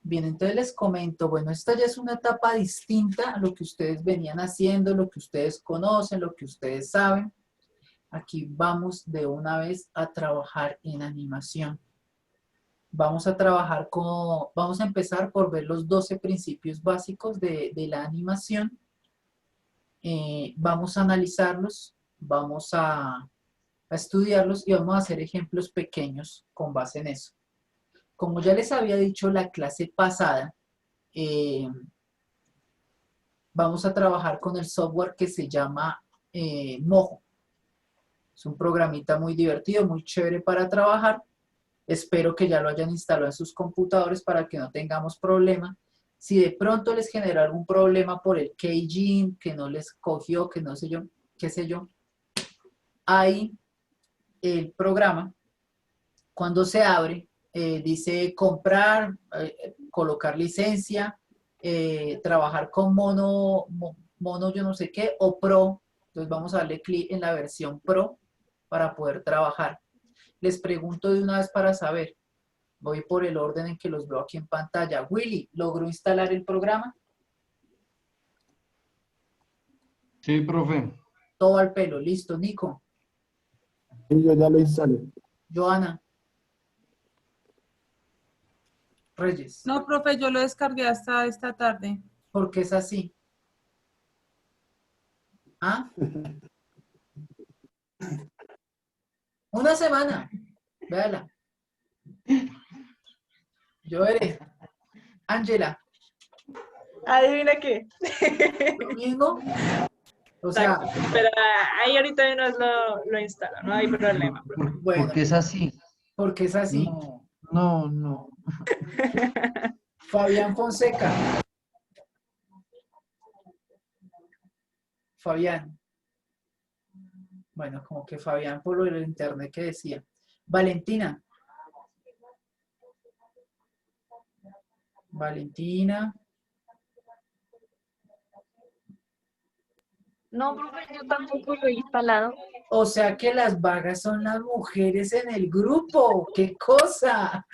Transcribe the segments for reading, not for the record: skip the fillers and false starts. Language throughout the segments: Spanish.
Bien, entonces les comento, bueno, esta ya es una etapa distinta a lo que ustedes venían haciendo, lo que ustedes conocen, lo que ustedes saben. Aquí vamos de una vez a trabajar en animación. Vamos a trabajar vamos a empezar por ver los 12 principios básicos de la animación. Vamos a analizarlos, vamos a estudiarlos y vamos a hacer ejemplos pequeños con base en eso. Como ya les había dicho la clase pasada, vamos a trabajar con el software que se llama Mojo. Es un programita muy divertido, muy chévere para trabajar. Espero que ya lo hayan instalado en sus computadores para que no tengamos problema. Si de pronto les genera algún problema por el Keygene, que no les cogió, que no sé yo, qué sé yo, ahí el programa, cuando se abre, dice comprar, colocar licencia, trabajar con mono yo no sé qué, o Pro. Entonces vamos a darle clic en la versión Pro para poder trabajar. Les pregunto de una vez para saber, voy por el orden en que los veo aquí en pantalla. Willy, ¿logró instalar el programa? Sí, profe. Todo al pelo, listo. Nico, Y yo ya lo instalé. Joana, Reyes, No, profe, yo lo descargué hasta esta tarde. ¿por qué es así? ¿Ah? Una semana, véala. Yo veré. Ángela, ¿Adivina qué? ¿lo mismo? O sea, Exacto. Pero ahí ahorita de una vez lo instalo, no hay problema. ¿Por bueno, qué es así? porque es así. No, no, no. Fabián Fonseca. Fabián. Bueno, como que Fabián por lo del internet que decía. Valentina. Valentina. No, profe, yo tampoco lo he instalado. O sea que las vagas son las mujeres en el grupo. ¡Qué cosa!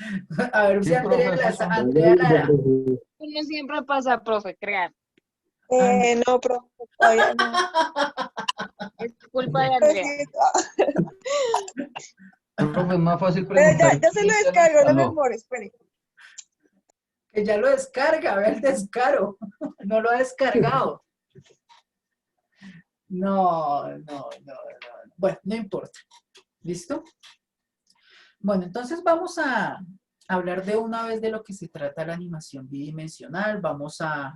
A ver si Sí, Andrea, profe, eso son. Andrea Lara. No siempre pasa, profe, crean. No, profe, todavía no. Es culpa de Andrea. Profe, es más fácil Pero preguntar ya se lo quién se lo descargó, no me instaló. demore, espere. Que ya lo descarga, a ver el descaro. No lo ha descargado. No. Bueno, no importa. ¿Listo? Bueno, entonces vamos a hablar de una vez de lo que se trata la animación bidimensional.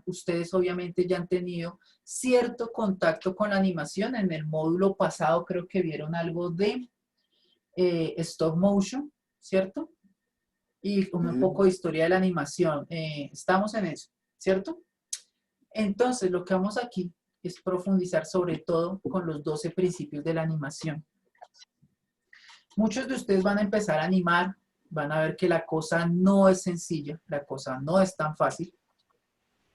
Ustedes obviamente ya han tenido cierto contacto con la animación. En el módulo pasado creo que vieron algo de stop motion, ¿cierto? Y un poco de historia de la animación. Estamos en eso, ¿cierto? Entonces, lo que vamos aquí es profundizar sobre todo con los 12 principios de la animación. Muchos de ustedes van a empezar a animar, van a ver que la cosa no es sencilla, la cosa no es tan fácil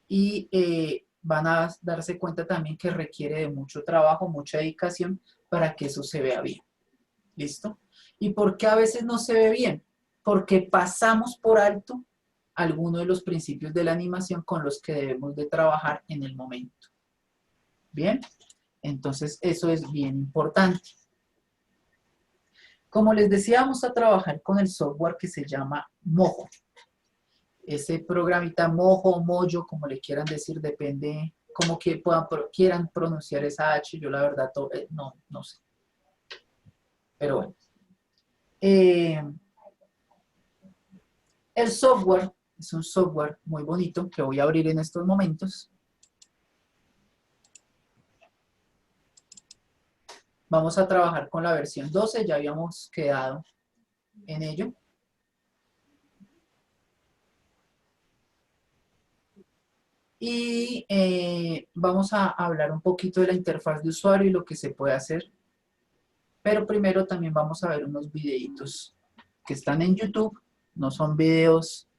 y van a darse cuenta también que requiere de mucho trabajo, mucha dedicación para que eso se vea bien. ¿Listo? ¿Y por qué a veces no se ve bien? Porque pasamos por alto algunos de los principios de la animación con los que debemos de trabajar en el momento. ¿Bien? Entonces, eso es bien importante. Como les decía, vamos a trabajar con el software que se llama Mojo. Ese programita Mojo, Mojo, como le quieran decir, depende cómo que quieran pronunciar esa H. Yo la verdad no sé. Pero bueno. El software es un software muy bonito que voy a abrir en estos momentos. Vamos a trabajar con la versión 12, ya habíamos quedado en ello. Y vamos a hablar un poquito de la interfaz de usuario y lo que se puede hacer. Pero primero también vamos a ver unos videitos que están en YouTube. No son videos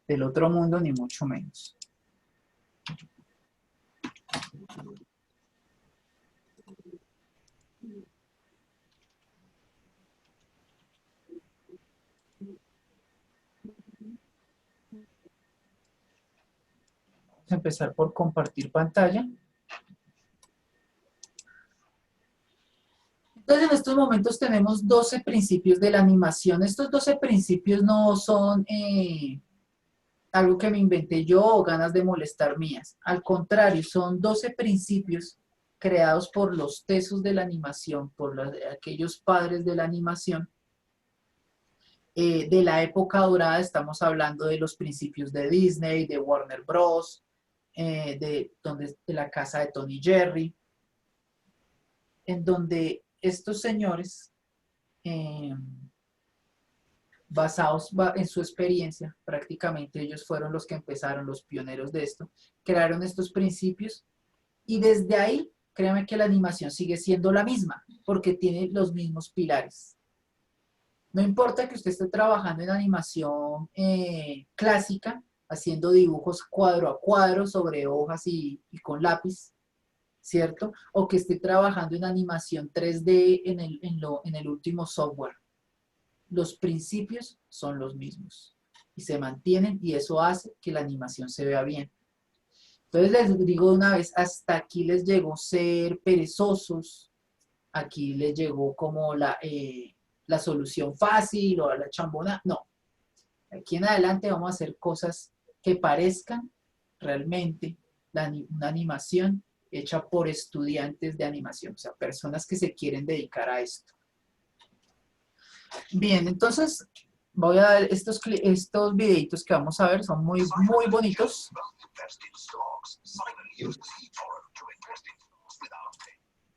del otro mundo, ni mucho menos. a empezar por compartir pantalla. Entonces, en estos momentos tenemos 12 principios de la animación. Estos 12 principios no son algo que me inventé yo o ganas de molestar mías. Al contrario, son 12 principios creados por los tesos de la animación, por aquellos padres de la animación. De la época dorada estamos hablando de los principios de Disney, de Warner Bros., de la casa de Tony Jerry, en donde estos señores, basados en su experiencia, prácticamente ellos fueron los que empezaron, los pioneros de esto, crearon estos principios y desde ahí, créanme que la animación sigue siendo la misma, porque tiene los mismos pilares. No importa que usted esté trabajando en animación clásica, haciendo dibujos cuadro a cuadro sobre hojas y con lápiz, ¿cierto? O que esté trabajando en animación 3D en el último software. Los principios son los mismos y se mantienen y eso hace que la animación se vea bien. Entonces les digo de una vez, hasta aquí les llegó ser perezosos, aquí les llegó como la solución fácil o la chambona. No, aquí en adelante vamos a hacer cosas que parezcan realmente una animación hecha por estudiantes de animación, o sea, personas que se quieren dedicar a esto. Bien, entonces voy a dar estos videitos que vamos a ver, son muy bonitos.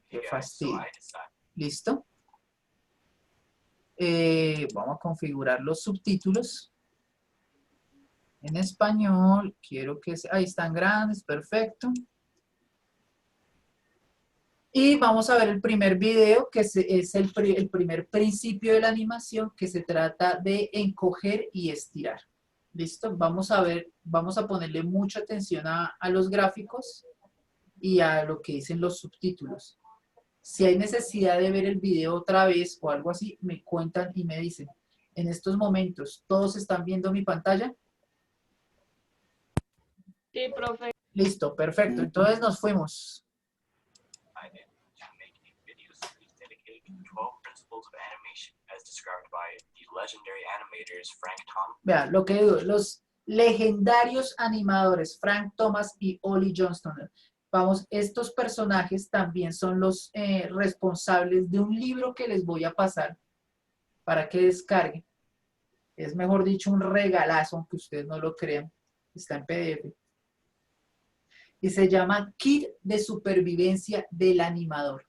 Qué fastidio. ¿Listo? Vamos a configurar los subtítulos en español. Quiero que ahí están grandes, perfecto. Y vamos a ver el primer video, que es el primer principio de la animación, que se trata de encoger y estirar. ¿Listo? Vamos a ver, vamos a ponerle mucha atención a los gráficos y a lo que dicen los subtítulos. Si hay necesidad de ver el video otra vez o algo así, me cuentan y me dicen. En estos momentos, ¿todos están viendo mi pantalla? Sí, profe. Listo, perfecto. Entonces nos fuimos. Vean, lo que digo, los legendarios animadores Frank Thomas y Ollie Johnston. Vamos, estos personajes también son los responsables de un libro que les voy a pasar para que descarguen. Es mejor dicho un regalazo, aunque ustedes no lo crean. Está en PDF. Y se llama Kit de Supervivencia del Animador.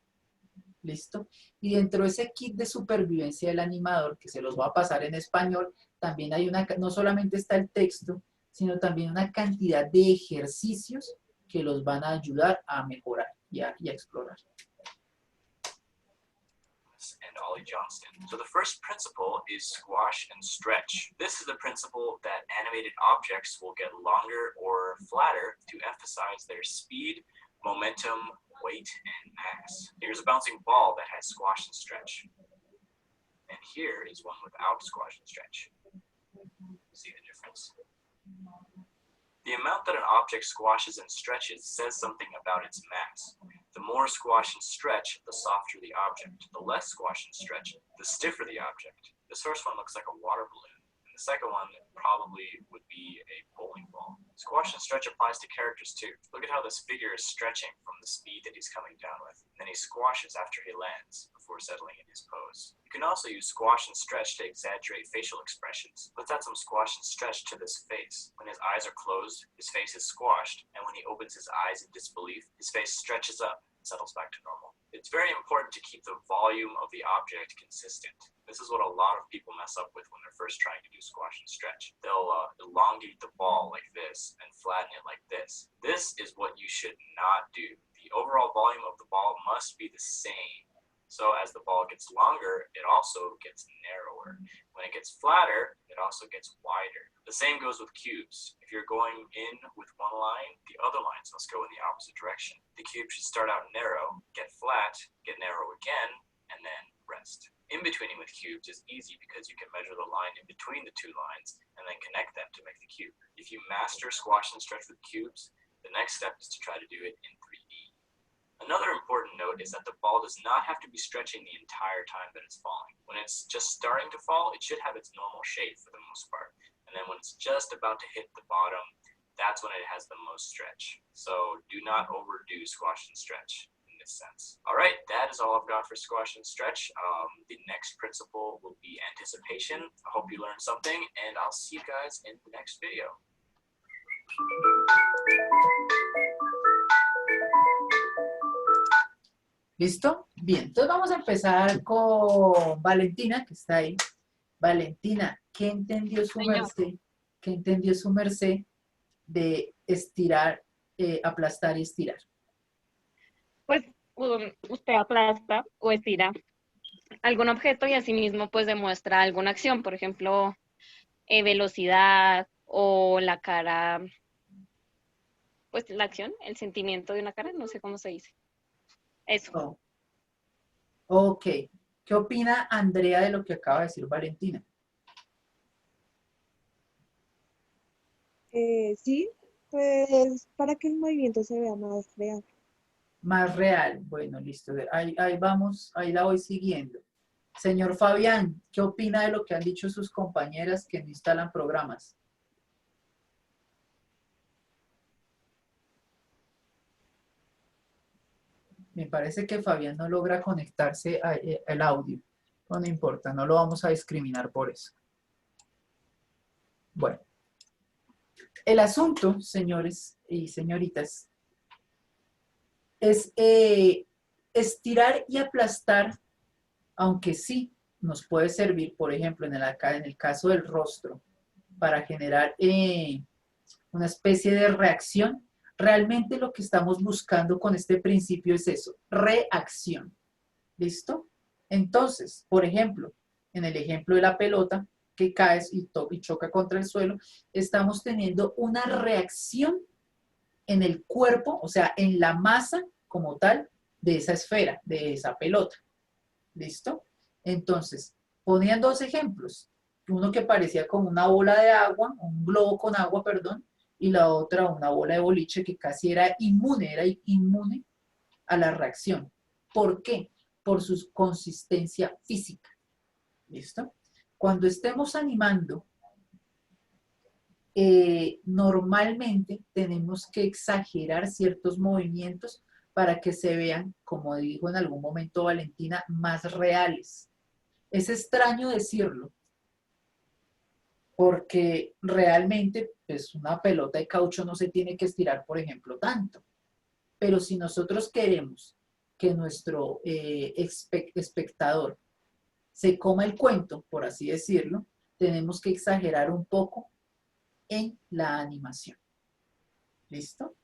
¿Listo? Y dentro de ese kit de supervivencia del animador, que se los voy a pasar en español, también hay no solamente está el texto, sino también una cantidad de ejercicios que los van a ayudar a mejorar y a explorar. And Ollie Johnston. So the first principle is squash and stretch. This is the principle that animated objects will get longer or flatter to emphasize their speed, momentum, weight, and mass. Here's a bouncing ball that has squash and stretch. And here is one without squash and stretch. See the difference? The amount that an object squashes and stretches says something about its mass. The more squash and stretch, the softer the object. The less squash and stretch, the stiffer the object. This first one looks like a water balloon. The second one probably would be a bowling ball. Squash and stretch applies to characters too. Look at how this figure is stretching from the speed that he's coming down with. And then he squashes after he lands before settling in his pose. You can also use squash and stretch to exaggerate facial expressions. Let's add some squash and stretch to this face. When his eyes are closed, his face is squashed. And when he opens his eyes in disbelief, his face stretches up and settles back to normal. It's very important to keep the volume of the object consistent. This is what a lot of people mess up with when they're first trying to do squash and stretch. They'll elongate the ball like this and flatten it like this. This is what you should not do. The overall volume of the ball must be the same. So as the ball gets longer, it also gets narrower. When it gets flatter, it also gets wider. The same goes with cubes. If you're going in with one line, the other lines must go in the opposite direction. The cube should start out narrow, get flat, get narrow again, and then rest. In-betweening with cubes is easy because you can measure the line in between the two lines and then connect them to make the cube. If you master squash and stretch with cubes, next step is to try to do it in 3D. Another important note is that the ball does not have to be stretching the entire time that it's falling. When it's just starting to fall, it should have its normal shape for the most part. And then when it's just about to hit the bottom, that's when it has the most stretch. So do not overdo squash and stretch in this sense. All right, that is all I've got for squash and stretch. The next principle will be anticipation. I hope you learned something, and I'll see you guys in the next video. ¿Listo? Bien, entonces vamos a empezar con Valentina, que está ahí. Valentina, ¿qué entendió su Señor. merced? ¿Qué entendió su merced de estirar, aplastar y estirar? Pues usted aplasta o estira algún objeto y asimismo pues demuestra alguna acción, por ejemplo, velocidad o la cara, pues la acción, el sentimiento de una cara, no sé cómo se dice. Eso. Oh. Ok. ¿Qué opina Andrea de lo que acaba de decir Valentina? Sí, pues para que el movimiento se vea más real. Más real. Bueno, listo. Ahí vamos, ahí la voy siguiendo. Señor Fabián, ¿qué opina de lo que han dicho sus compañeras que no instalan programas? Me parece que Fabián no logra conectarse al audio. No importa, no lo vamos a discriminar por eso. Bueno. El asunto, señores y señoritas, es estirar y aplastar, aunque sí nos puede servir, por ejemplo, en el caso del rostro, para generar una especie de reacción. Realmente lo que estamos buscando con este principio es eso, reacción. ¿Listo? Entonces, por ejemplo, en el ejemplo de la pelota que cae y choca contra el suelo, estamos teniendo una reacción en el cuerpo, o sea, en la masa como tal de esa esfera, de esa pelota. ¿Listo? Entonces, ponían dos ejemplos. Uno que parecía como una bola de agua, un globo con agua, perdón, y la otra una bola de boliche que casi era inmune a la reacción. ¿Por qué? Por su consistencia física. ¿Listo? Cuando estemos animando, normalmente tenemos que exagerar ciertos movimientos para que se vean, como dijo en algún momento Valentina, más reales. Es extraño decirlo, porque realmente pues una pelota de caucho no se tiene que estirar, por ejemplo, tanto. Pero si nosotros queremos que nuestro espectador se coma el cuento, por así decirlo, tenemos que exagerar un poco en la animación. ¿Listo?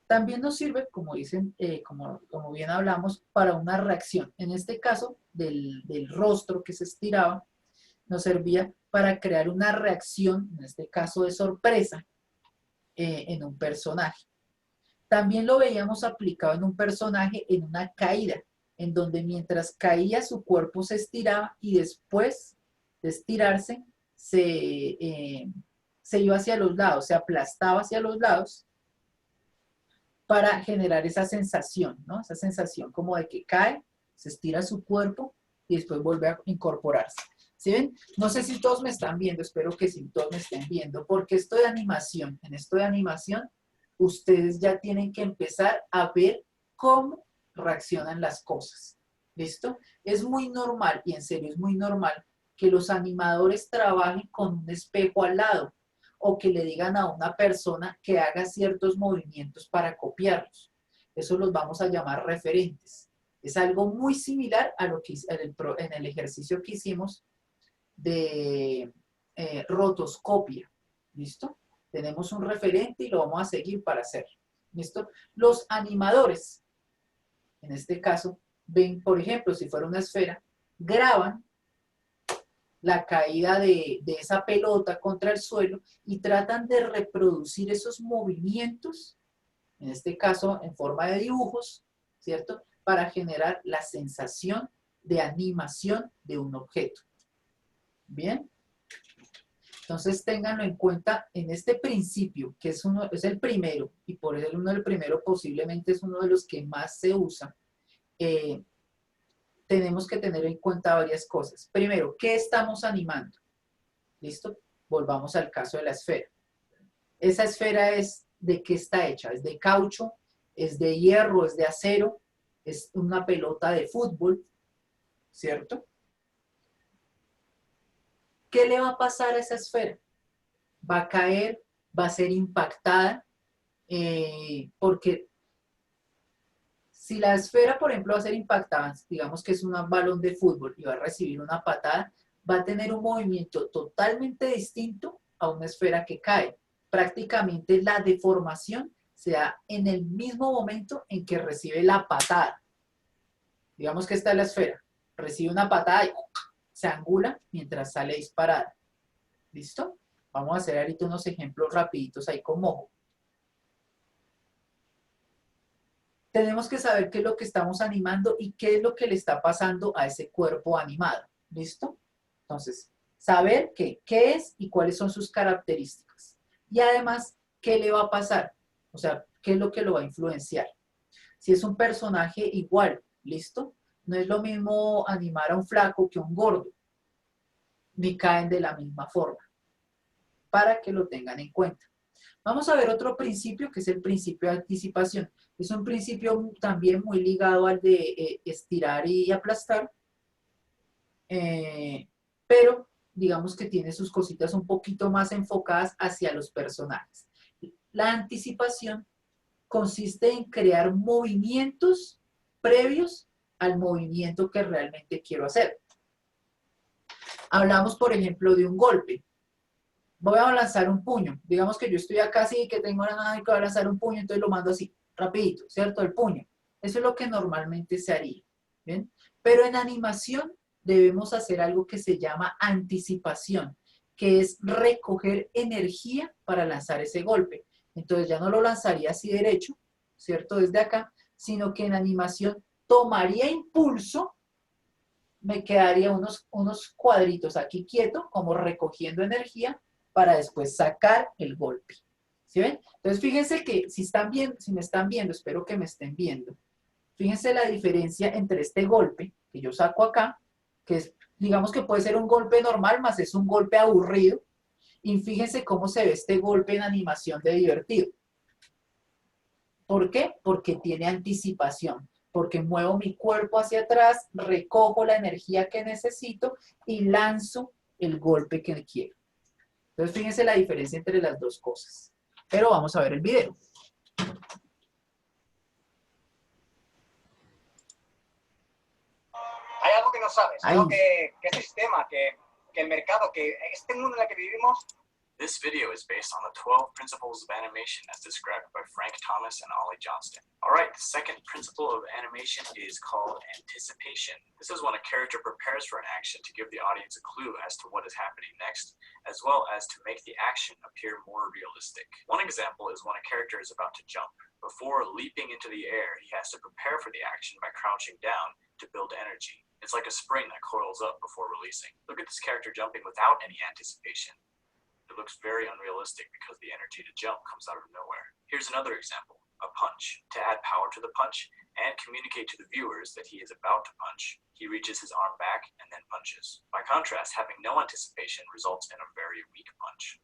También nos sirve, como dicen, como bien hablamos, para una reacción. En este caso, del rostro que se estiraba, nos servía para crear una reacción, en este caso de sorpresa, en un personaje. También lo veíamos aplicado en un personaje en una caída, en donde mientras caía su cuerpo se estiraba y después de estirarse se iba hacia los lados, se aplastaba hacia los lados para generar esa sensación, ¿no? Esa sensación como de que cae, se estira su cuerpo y después vuelve a incorporarse. ¿Sí ven? No sé si todos me están viendo, espero que sí todos me estén viendo, porque esto de animación, en esto de animación, ustedes ya tienen que empezar a ver cómo reaccionan las cosas. ¿Listo? Es muy normal, y en serio es muy normal, que los animadores trabajen con un espejo al lado o que le digan a una persona que haga ciertos movimientos para copiarlos. Eso los vamos a llamar referentes. Es algo muy similar a lo que en el ejercicio que hicimos de rotoscopia. ¿Listo? Tenemos un referente y lo vamos a seguir para hacer. ¿Listo? Los animadores, en este caso, ven, por ejemplo, si fuera una esfera, graban la caída de esa pelota contra el suelo y tratan de reproducir esos movimientos, en este caso en forma de dibujos, ¿cierto? Para generar la sensación de animación de un objeto. Bien. Entonces, ténganlo en cuenta en este principio, que es el primero, y por ser uno del primero posiblemente es uno de los que más se usa. Tenemos que tener en cuenta varias cosas. Primero, ¿qué estamos animando? ¿Listo? Volvamos al caso de la esfera. Esa esfera ¿de qué está hecha? ¿Es de caucho? ¿Es de hierro? ¿Es de acero? ¿Es una pelota de fútbol? ¿Cierto? ¿Qué le va a pasar a esa esfera? ¿Va a caer? ¿Va a ser impactada? Porque si la esfera, por ejemplo, va a ser impactada, digamos que es un balón de fútbol y va a recibir una patada, va a tener un movimiento totalmente distinto a una esfera que cae. Prácticamente la deformación se da en el mismo momento en que recibe la patada. Digamos que esta es la esfera. Recibe una patada y se angula mientras sale disparada. ¿Listo? Vamos a hacer ahorita unos ejemplos rapiditos ahí con mojo. Tenemos que saber qué es lo que estamos animando y qué es lo que le está pasando a ese cuerpo animado. ¿Listo? Entonces, saber qué es y cuáles son sus características. Y además, qué le va a pasar. O sea, qué es lo que lo va a influenciar. Si es un personaje, igual. ¿Listo? No es lo mismo animar a un flaco que a un gordo. Ni caen de la misma forma. Para que lo tengan en cuenta. Vamos a ver otro principio, que es el principio de anticipación. Es un principio también muy ligado al de estirar y aplastar, pero digamos que tiene sus cositas un poquito más enfocadas hacia los personajes. La anticipación consiste en crear movimientos previos al movimiento que realmente quiero hacer. Hablamos, por ejemplo, de un golpe. Voy a lanzar un puño. Digamos que yo estoy acá así, que tengo nada y que voy a lanzar un puño, entonces lo mando así, rapidito, ¿cierto? El puño. Eso es lo que normalmente se haría, ¿bien? Pero en animación debemos hacer algo que se llama anticipación, que es recoger energía para lanzar ese golpe. Entonces ya no lo lanzaría así derecho, ¿cierto? Desde acá, sino que en animación tomaría impulso, me quedaría unos cuadritos aquí quieto, como recogiendo energía, para después sacar el golpe. ¿Sí ven? Entonces fíjense que si me están viendo, espero que me estén viendo, fíjense la diferencia entre este golpe que yo saco acá, que es, digamos que puede ser un golpe normal, más es un golpe aburrido, y fíjense cómo se ve este golpe en animación de divertido. ¿Por qué? Porque tiene anticipación, porque muevo mi cuerpo hacia atrás, recojo la energía que necesito y lanzo el golpe que quiero. Entonces, fíjense la diferencia entre las dos cosas. Pero vamos a ver el video. Hay algo que no sabes, ¿no? Que este sistema, que el mercado, que este mundo en el que vivimos. This video is based on the 12 principles of animation as described by Frank Thomas and Ollie Johnston. All right, the second principle of animation is called anticipation. This is when a character prepares for an action to give the audience a clue as to what is happening next, as well as to make the action appear more realistic. One example is when a character is about to jump. Before leaping into the air, he has to prepare for the action by crouching down to build energy. It's like a spring that coils up before releasing. Look at this character jumping without any anticipation. It looks very unrealistic because the energy to jump comes out of nowhere. Here's another example, a punch. To add power to the punch and communicate to the viewers that he is about to punch, he reaches his arm back and then punches. By contrast, having no anticipation results in a very weak punch.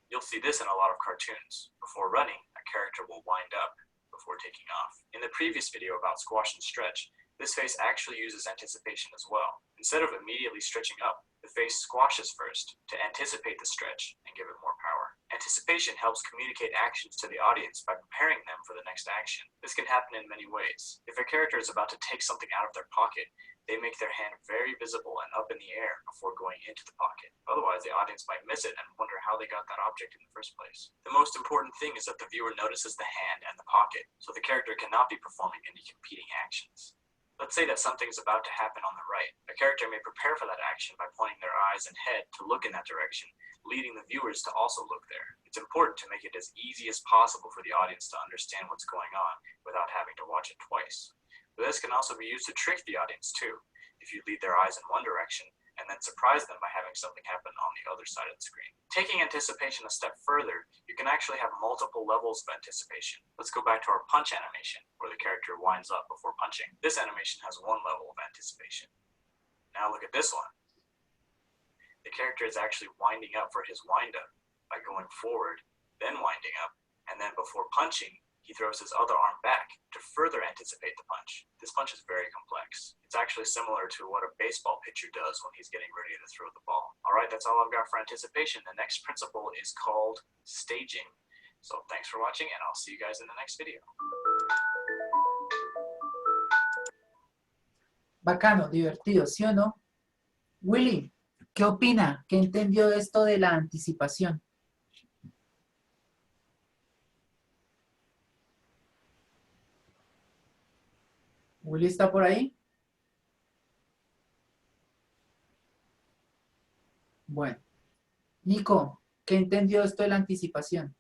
You'll see this in a lot of cartoons. Before running, a character will wind up before taking off. In the previous video about squash and stretch, this face actually uses anticipation as well. Instead of immediately stretching up, the face squashes first to anticipate the stretch and give it more power. Anticipation helps communicate actions to the audience by preparing them for the next action. This can happen in many ways. If a character is about to take something out of their pocket, they make their hand very visible and up in the air before going into the pocket. Otherwise, the audience might miss it and wonder how they got that object in the first place. The most important thing is that the viewer notices the hand and the pocket, so the character cannot be performing any competing actions. Let's say that something is about to happen on the right. A character may prepare for that action by pointing their eyes and head to look in that direction, leading the viewers to also look there. It's important to make it as easy as possible for the audience to understand what's going on without having to watch it twice. But this can also be used to trick the audience too. If you lead their eyes in one direction and then surprise them by having something happen on the other side of the screen. Taking anticipation a step further, you can actually have multiple levels of anticipation. Let's go back to our punch animation, where the character winds up before punching. This animation has one level of anticipation. Now look at this one. The character is actually winding up for his wind-up by going forward, then winding up, and then before punching, he throws his other arm back to further anticipate the punch. This punch is very complex. It's actually similar to what a baseball pitcher does when he's getting ready to throw the ball. All right, that's all I've got for anticipation. The next principle is called staging. So thanks for watching, and I'll see you guys in the next video. Bacano, divertido, ¿sí o no? Willy, ¿qué opina? ¿Qué entendió de esto de la anticipación? ¿Willy está por ahí? Bueno. Nico, ¿qué entendió esto de la anticipación?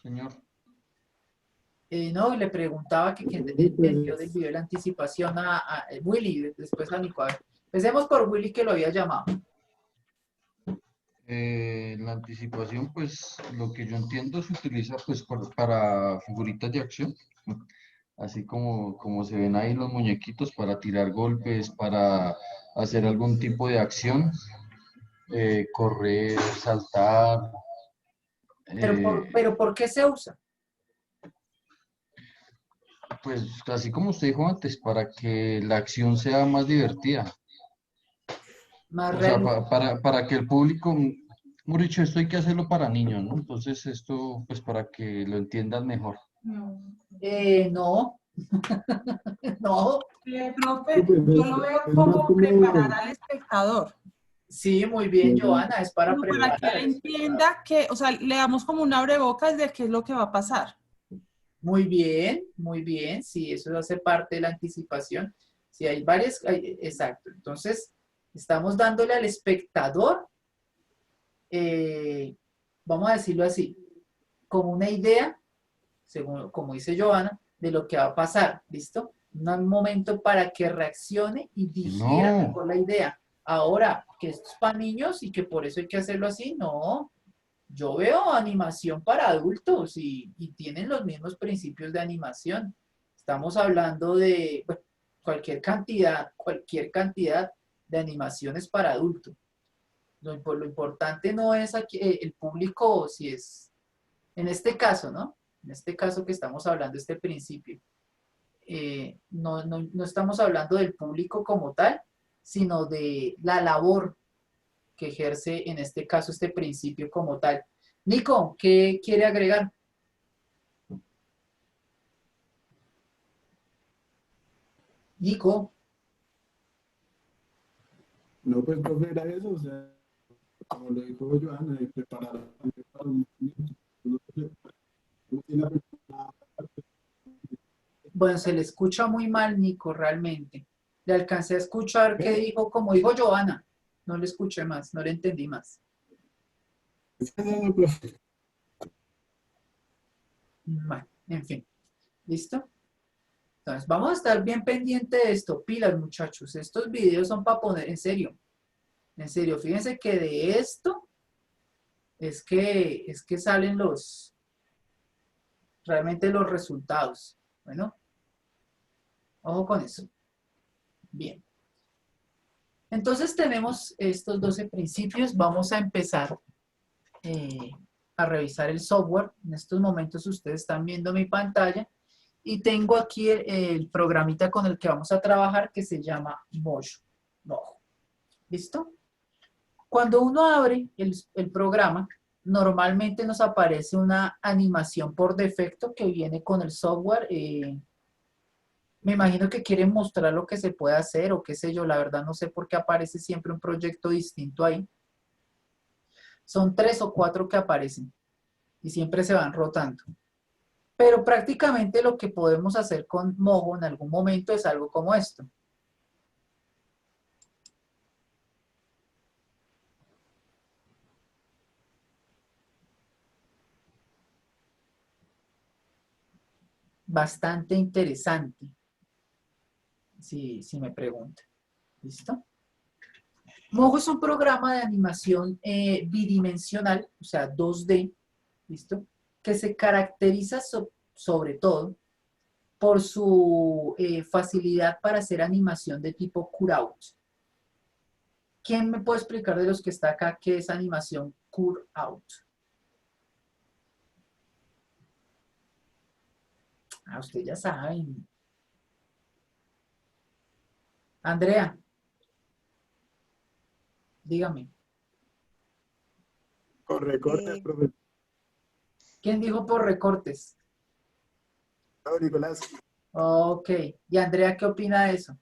Señor. No, le preguntaba que qué entendió del video de la anticipación a Willy, después a Nico. A ver, empecemos por Willy, que lo había llamado. La anticipación, pues lo que yo entiendo se utiliza pues para figuritas de acción, así como se ven ahí los muñequitos, para tirar golpes, para hacer algún tipo de acción, correr, saltar. Pero ¿por qué se usa? Pues así como usted dijo antes, para que la acción sea más divertida. Más O sea, real. para que el público, hemos dicho, esto hay que hacerlo para niños, ¿no? Entonces esto, pues para que lo entiendan mejor. No. No. Profe, yo lo veo como preparar al espectador. Sí, muy bien, Joana, es para Como para preparar. que él entienda que, o sea, le damos como un abrebocas de qué es lo que va a pasar. Muy bien, sí, eso hace parte de la anticipación. Sí, hay varias, exacto. Entonces, estamos dándole al espectador, vamos a decirlo así, como una idea, según como dice Joana, de lo que va a pasar, ¿listo? Un momento para que reaccione y digiera mejor la idea. Ahora, que esto es para niños y que por eso hay que hacerlo así, no. Yo veo animación para adultos y tienen los mismos principios de animación. Estamos hablando de bueno, cualquier cantidad de animaciones para adultos. Lo importante no es aquí, el público, si es, en este caso, ¿no? En este caso que estamos hablando, este principio. No estamos hablando del público como tal, sino de la labor que ejerce en este caso este principio como tal. Nico, ¿qué quiere agregar? Nico. No, pues profe, era eso, o sea, como lo dijo Joana, de preparar para un movimiento. Bueno, se le escucha muy mal, Nico, realmente. Le alcancé a escuchar qué dijo, como dijo Joana. No le escuché más, no le entendí más. Bueno, en fin. ¿Listo? Entonces, vamos a estar bien pendiente de esto. Pilas, muchachos. Estos videos son para poner en serio. En serio, fíjense que de esto es que salen realmente los resultados. Bueno, ojo con eso. Bien. Entonces tenemos estos 12 principios. Vamos a empezar a revisar el software. En estos momentos ustedes están viendo mi pantalla y tengo aquí el programita con el que vamos a trabajar que se llama Mojo. ¿Listo? Cuando uno abre el programa, normalmente nos aparece una animación por defecto que viene con el software. Me imagino que quieren mostrar lo que se puede hacer o qué sé yo, la verdad no sé por qué aparece siempre un proyecto distinto ahí. Son 3 o 4 que aparecen y siempre se van rotando. Pero prácticamente lo que podemos hacer con Mojo en algún momento es algo como esto. Bastante interesante, si me preguntan. ¿Listo? Mojo es un programa de animación bidimensional, o sea, 2D, ¿listo? Que se caracteriza sobre todo por su facilidad para hacer animación de tipo cutout. ¿Quién me puede explicar de los que está acá qué es animación cutout? Ah, ustedes ya saben. Andrea, dígame. Con recortes, Eh, profe. ¿Quién dijo por recortes? No, Nicolás. Ok. ¿Y Andrea qué opina de eso?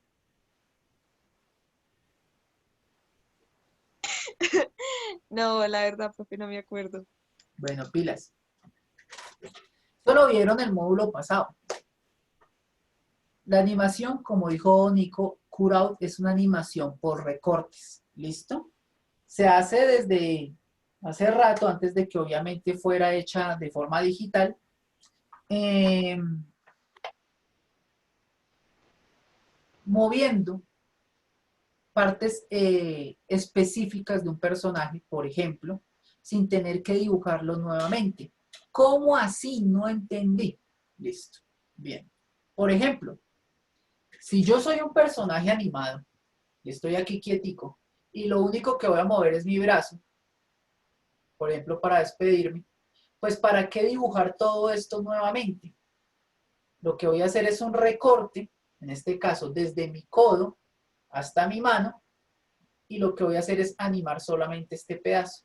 No, la verdad, profe, no me acuerdo. Bueno, pilas. Esto lo vieron el módulo pasado. La animación, como dijo Nico, cutout es una animación por recortes. ¿Listo? Se hace desde hace rato, antes de que obviamente fuera hecha de forma digital. Moviendo partes específicas de un personaje, por ejemplo, sin tener que dibujarlo nuevamente. ¿Cómo así? No entendí. Listo. Bien. Por ejemplo, si yo soy un personaje animado y estoy aquí quietico y lo único que voy a mover es mi brazo, por ejemplo, para despedirme, pues ¿para qué dibujar todo esto nuevamente? Lo que voy a hacer es un recorte, en este caso desde mi codo hasta mi mano, y lo que voy a hacer es animar solamente este pedazo.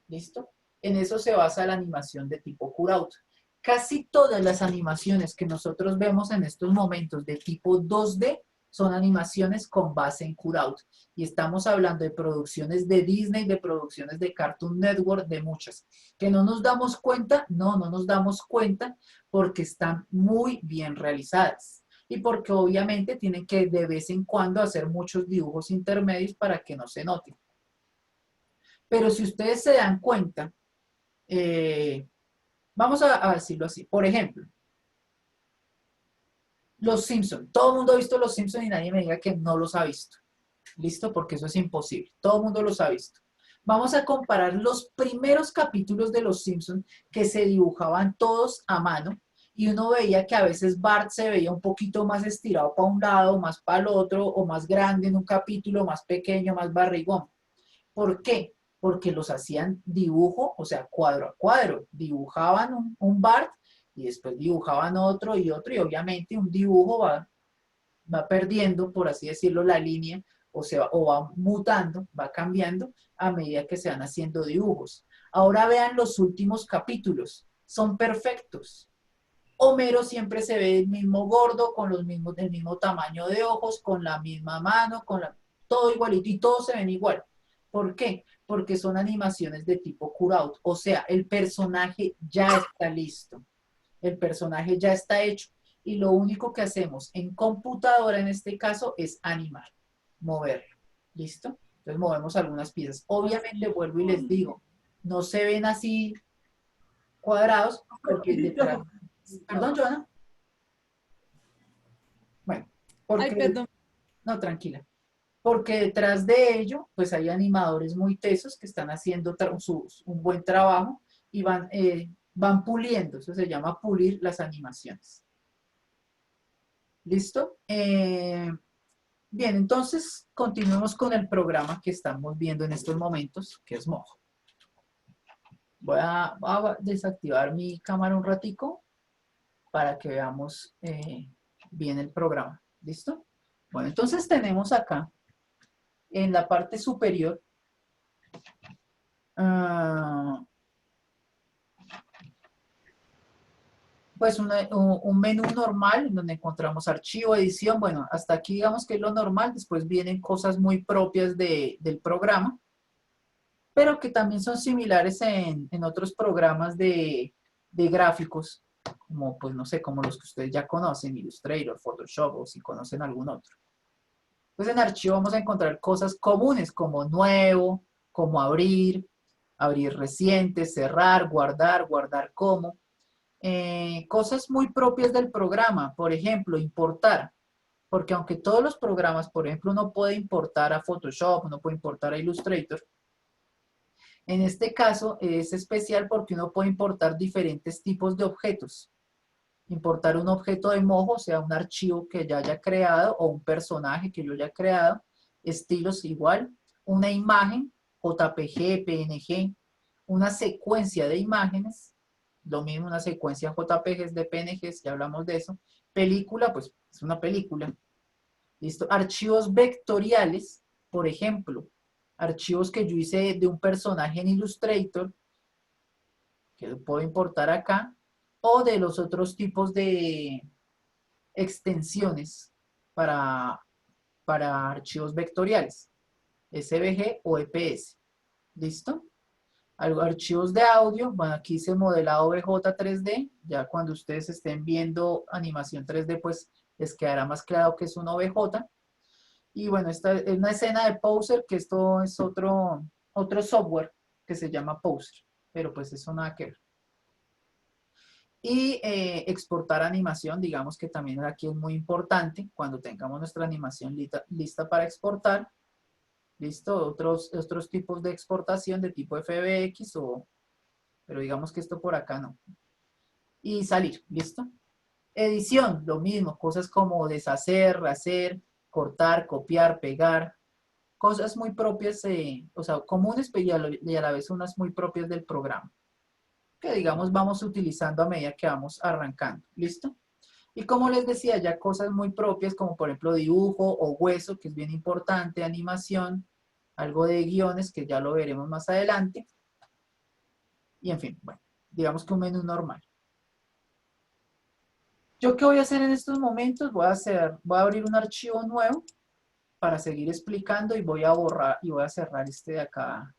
¿Listo? En eso se basa la animación de tipo cutout. Casi todas las animaciones que nosotros vemos en estos momentos de tipo 2D son animaciones con base en cutout. Y estamos hablando de producciones de Disney, de producciones de Cartoon Network, de muchas. ¿Que no nos damos cuenta? No, no nos damos cuenta porque están muy bien realizadas. Y porque obviamente tienen que de vez en cuando hacer muchos dibujos intermedios para que no se noten. Pero si ustedes se dan cuenta, vamos a decirlo así. Por ejemplo, Los Simpsons. Todo el mundo ha visto Los Simpsons y nadie me diga que no los ha visto. ¿Listo? Porque eso es imposible. Todo el mundo los ha visto. Vamos a comparar los primeros capítulos de Los Simpsons que se dibujaban todos a mano y uno veía que a veces Bart se veía un poquito más estirado para un lado, más para el otro, o más grande en un capítulo, más pequeño, más barrigón. ¿Por qué? Porque los hacían dibujo, o sea, cuadro a cuadro. Dibujaban un Bart y después dibujaban otro y otro, y obviamente un dibujo va perdiendo, por así decirlo, la línea, o va mutando, va cambiando a medida que se van haciendo dibujos. Ahora vean los últimos capítulos, son perfectos. Homero siempre se ve el mismo gordo, con el mismo tamaño de ojos, con la misma mano, todo igualito, y todos se ven igual. ¿Por qué? Porque son animaciones de tipo cutout, o sea, el personaje ya está listo, el personaje ya está hecho, y lo único que hacemos en computadora en este caso es animar, moverlo, ¿listo? Entonces movemos algunas piezas. Obviamente vuelvo y les digo, no se ven así cuadrados, porque detrás... Perdón, Joana. Bueno, porque... Ay, perdón. No, tranquila. Porque detrás de ello, pues hay animadores muy tesos que están haciendo un buen trabajo y van puliendo, eso se llama pulir las animaciones. ¿Listo? Bien, entonces continuemos con el programa que estamos viendo en estos momentos, que es Mojo. Voy a desactivar mi cámara un ratico para que veamos bien el programa. ¿Listo? Bueno, entonces tenemos acá en la parte superior pues un menú normal donde encontramos archivo, edición. Bueno, hasta aquí digamos que es lo normal. Después vienen cosas muy propias del programa, pero que también son similares en otros programas de gráficos, como pues no sé, como los que ustedes ya conocen, Illustrator, Photoshop, o si conocen algún otro. Pues en archivo vamos a encontrar cosas comunes como nuevo, como abrir reciente, cerrar, guardar como. Cosas muy propias del programa, por ejemplo, importar. Porque aunque todos los programas, por ejemplo, uno puede importar a Photoshop, uno puede importar a Illustrator, en este caso es especial porque uno puede importar diferentes tipos de objetos. Importar un objeto de mojo, o sea, un archivo que ya haya creado, o un personaje que yo haya creado, estilos igual, una imagen, JPG, PNG, una secuencia de imágenes, lo mismo una secuencia JPGs de PNGs, ya hablamos de eso, película, pues es una película, ¿listo? Archivos vectoriales, por ejemplo, archivos que yo hice de un personaje en Illustrator, que lo puedo importar acá, o de los otros tipos de extensiones para archivos vectoriales, SVG o EPS. ¿Listo? Archivos de audio, bueno, aquí hice modelado OBJ 3D, ya cuando ustedes estén viendo animación 3D, pues les quedará más claro que es un OBJ. Y bueno, esta es una escena de Poser, que esto es otro software que se llama Poser, pero pues eso nada que ver. Y exportar animación, digamos que también aquí es muy importante, cuando tengamos nuestra animación lista para exportar. ¿Listo? Otros tipos de exportación de tipo FBX, pero digamos que esto por acá no. Y salir, ¿listo? Edición, lo mismo, cosas como deshacer, hacer, cortar, copiar, pegar, cosas muy propias, o sea, comunes y a la vez unas muy propias del programa, que digamos vamos utilizando a medida que vamos arrancando, ¿listo? Y como les decía, ya cosas muy propias como por ejemplo dibujo o hueso, que es bien importante, animación, algo de guiones, que ya lo veremos más adelante. Y en fin, bueno, digamos que un menú normal. ¿Yo qué voy a hacer en estos momentos? Voy a abrir un archivo nuevo para seguir explicando y voy a borrar y voy a cerrar este de acá.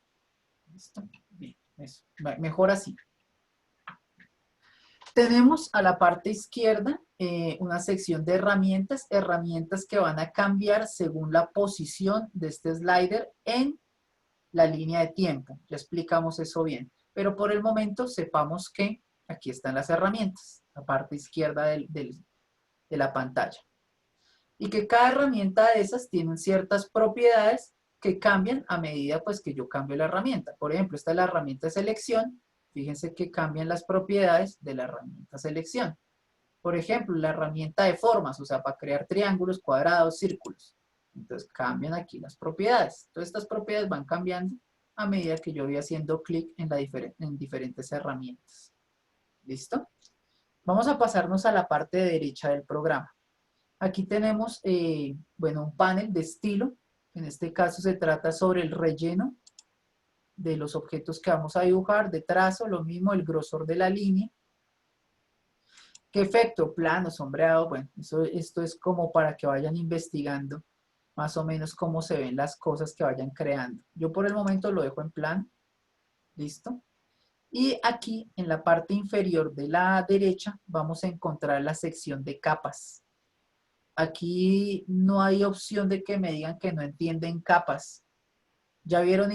¿Listo? Bien, eso. Mejor así. Tenemos a la parte izquierda una sección de herramientas, herramientas que van a cambiar según la posición de este slider en la línea de tiempo. Ya explicamos eso bien. Pero por el momento sepamos que aquí están las herramientas, la parte izquierda de la pantalla. Y que cada herramienta de esas tiene ciertas propiedades que cambian a medida pues que yo cambio la herramienta. Por ejemplo, esta es la herramienta de selección. Fíjense que cambian las propiedades de la herramienta selección. Por ejemplo, la herramienta de formas, o sea, para crear triángulos, cuadrados, círculos. Entonces cambian aquí las propiedades. Todas estas propiedades van cambiando a medida que yo voy haciendo clic en diferentes herramientas. ¿Listo? Vamos a pasarnos a la parte derecha del programa. Aquí tenemos, bueno, un panel de estilo. En este caso se trata sobre el relleno de los objetos que vamos a dibujar, de trazo, lo mismo el grosor de la línea. ¿Qué efecto? Plano, sombreado, bueno, esto es como para que vayan investigando más o menos cómo se ven las cosas que vayan creando. Yo por el momento lo dejo en plano, ¿listo? Y aquí en la parte inferior de la derecha vamos a encontrar la sección de capas. Aquí no hay opción de que me digan que no entienden capas. ¿Ya vieron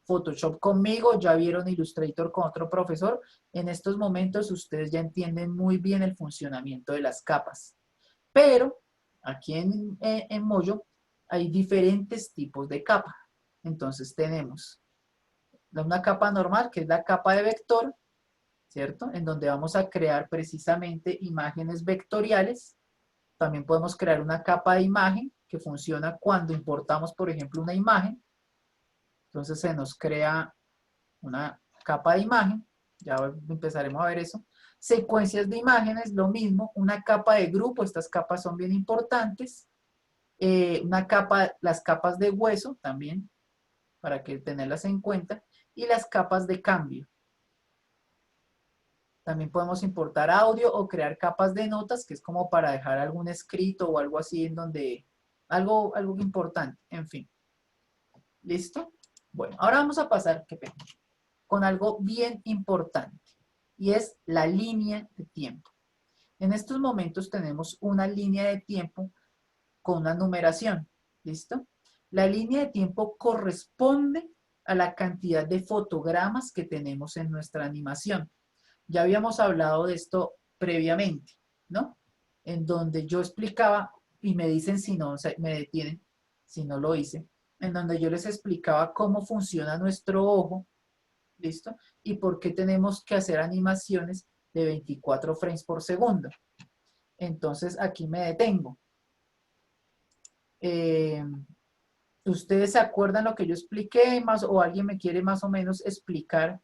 Photoshop conmigo? ¿Ya vieron Illustrator con otro profesor? En estos momentos ustedes ya entienden muy bien el funcionamiento de las capas. Pero aquí en Mojo hay diferentes tipos de capa. Entonces tenemos una capa normal, que es la capa de vector, ¿cierto? En donde vamos a crear precisamente imágenes vectoriales. También podemos crear una capa de imagen que funciona cuando importamos, por ejemplo, una imagen. Entonces se nos crea una capa de imagen. Ya empezaremos a ver eso. Secuencias de imágenes, lo mismo. Una capa de grupo, estas capas son bien importantes. Las capas de hueso también, para que tenerlas en cuenta. Y las capas de cambio. También podemos importar audio o crear capas de notas, que es como para dejar algún escrito o algo así en donde... Algo importante, en fin. ¿Listo? Bueno, ahora vamos a pasar, qué pena, con algo bien importante. Y es la línea de tiempo. En estos momentos tenemos una línea de tiempo con una numeración. ¿Listo? La línea de tiempo corresponde a la cantidad de fotogramas que tenemos en nuestra animación. Ya habíamos hablado de esto previamente, ¿no? en donde yo explicaba, y me dicen si no, o sea, me detienen, si no lo hice, en donde yo les explicaba cómo funciona nuestro ojo, ¿listo? Y por qué tenemos que hacer animaciones de 24 frames por segundo. Entonces, aquí me detengo. ¿Ustedes se acuerdan lo que yo expliqué más o alguien me quiere más o menos explicar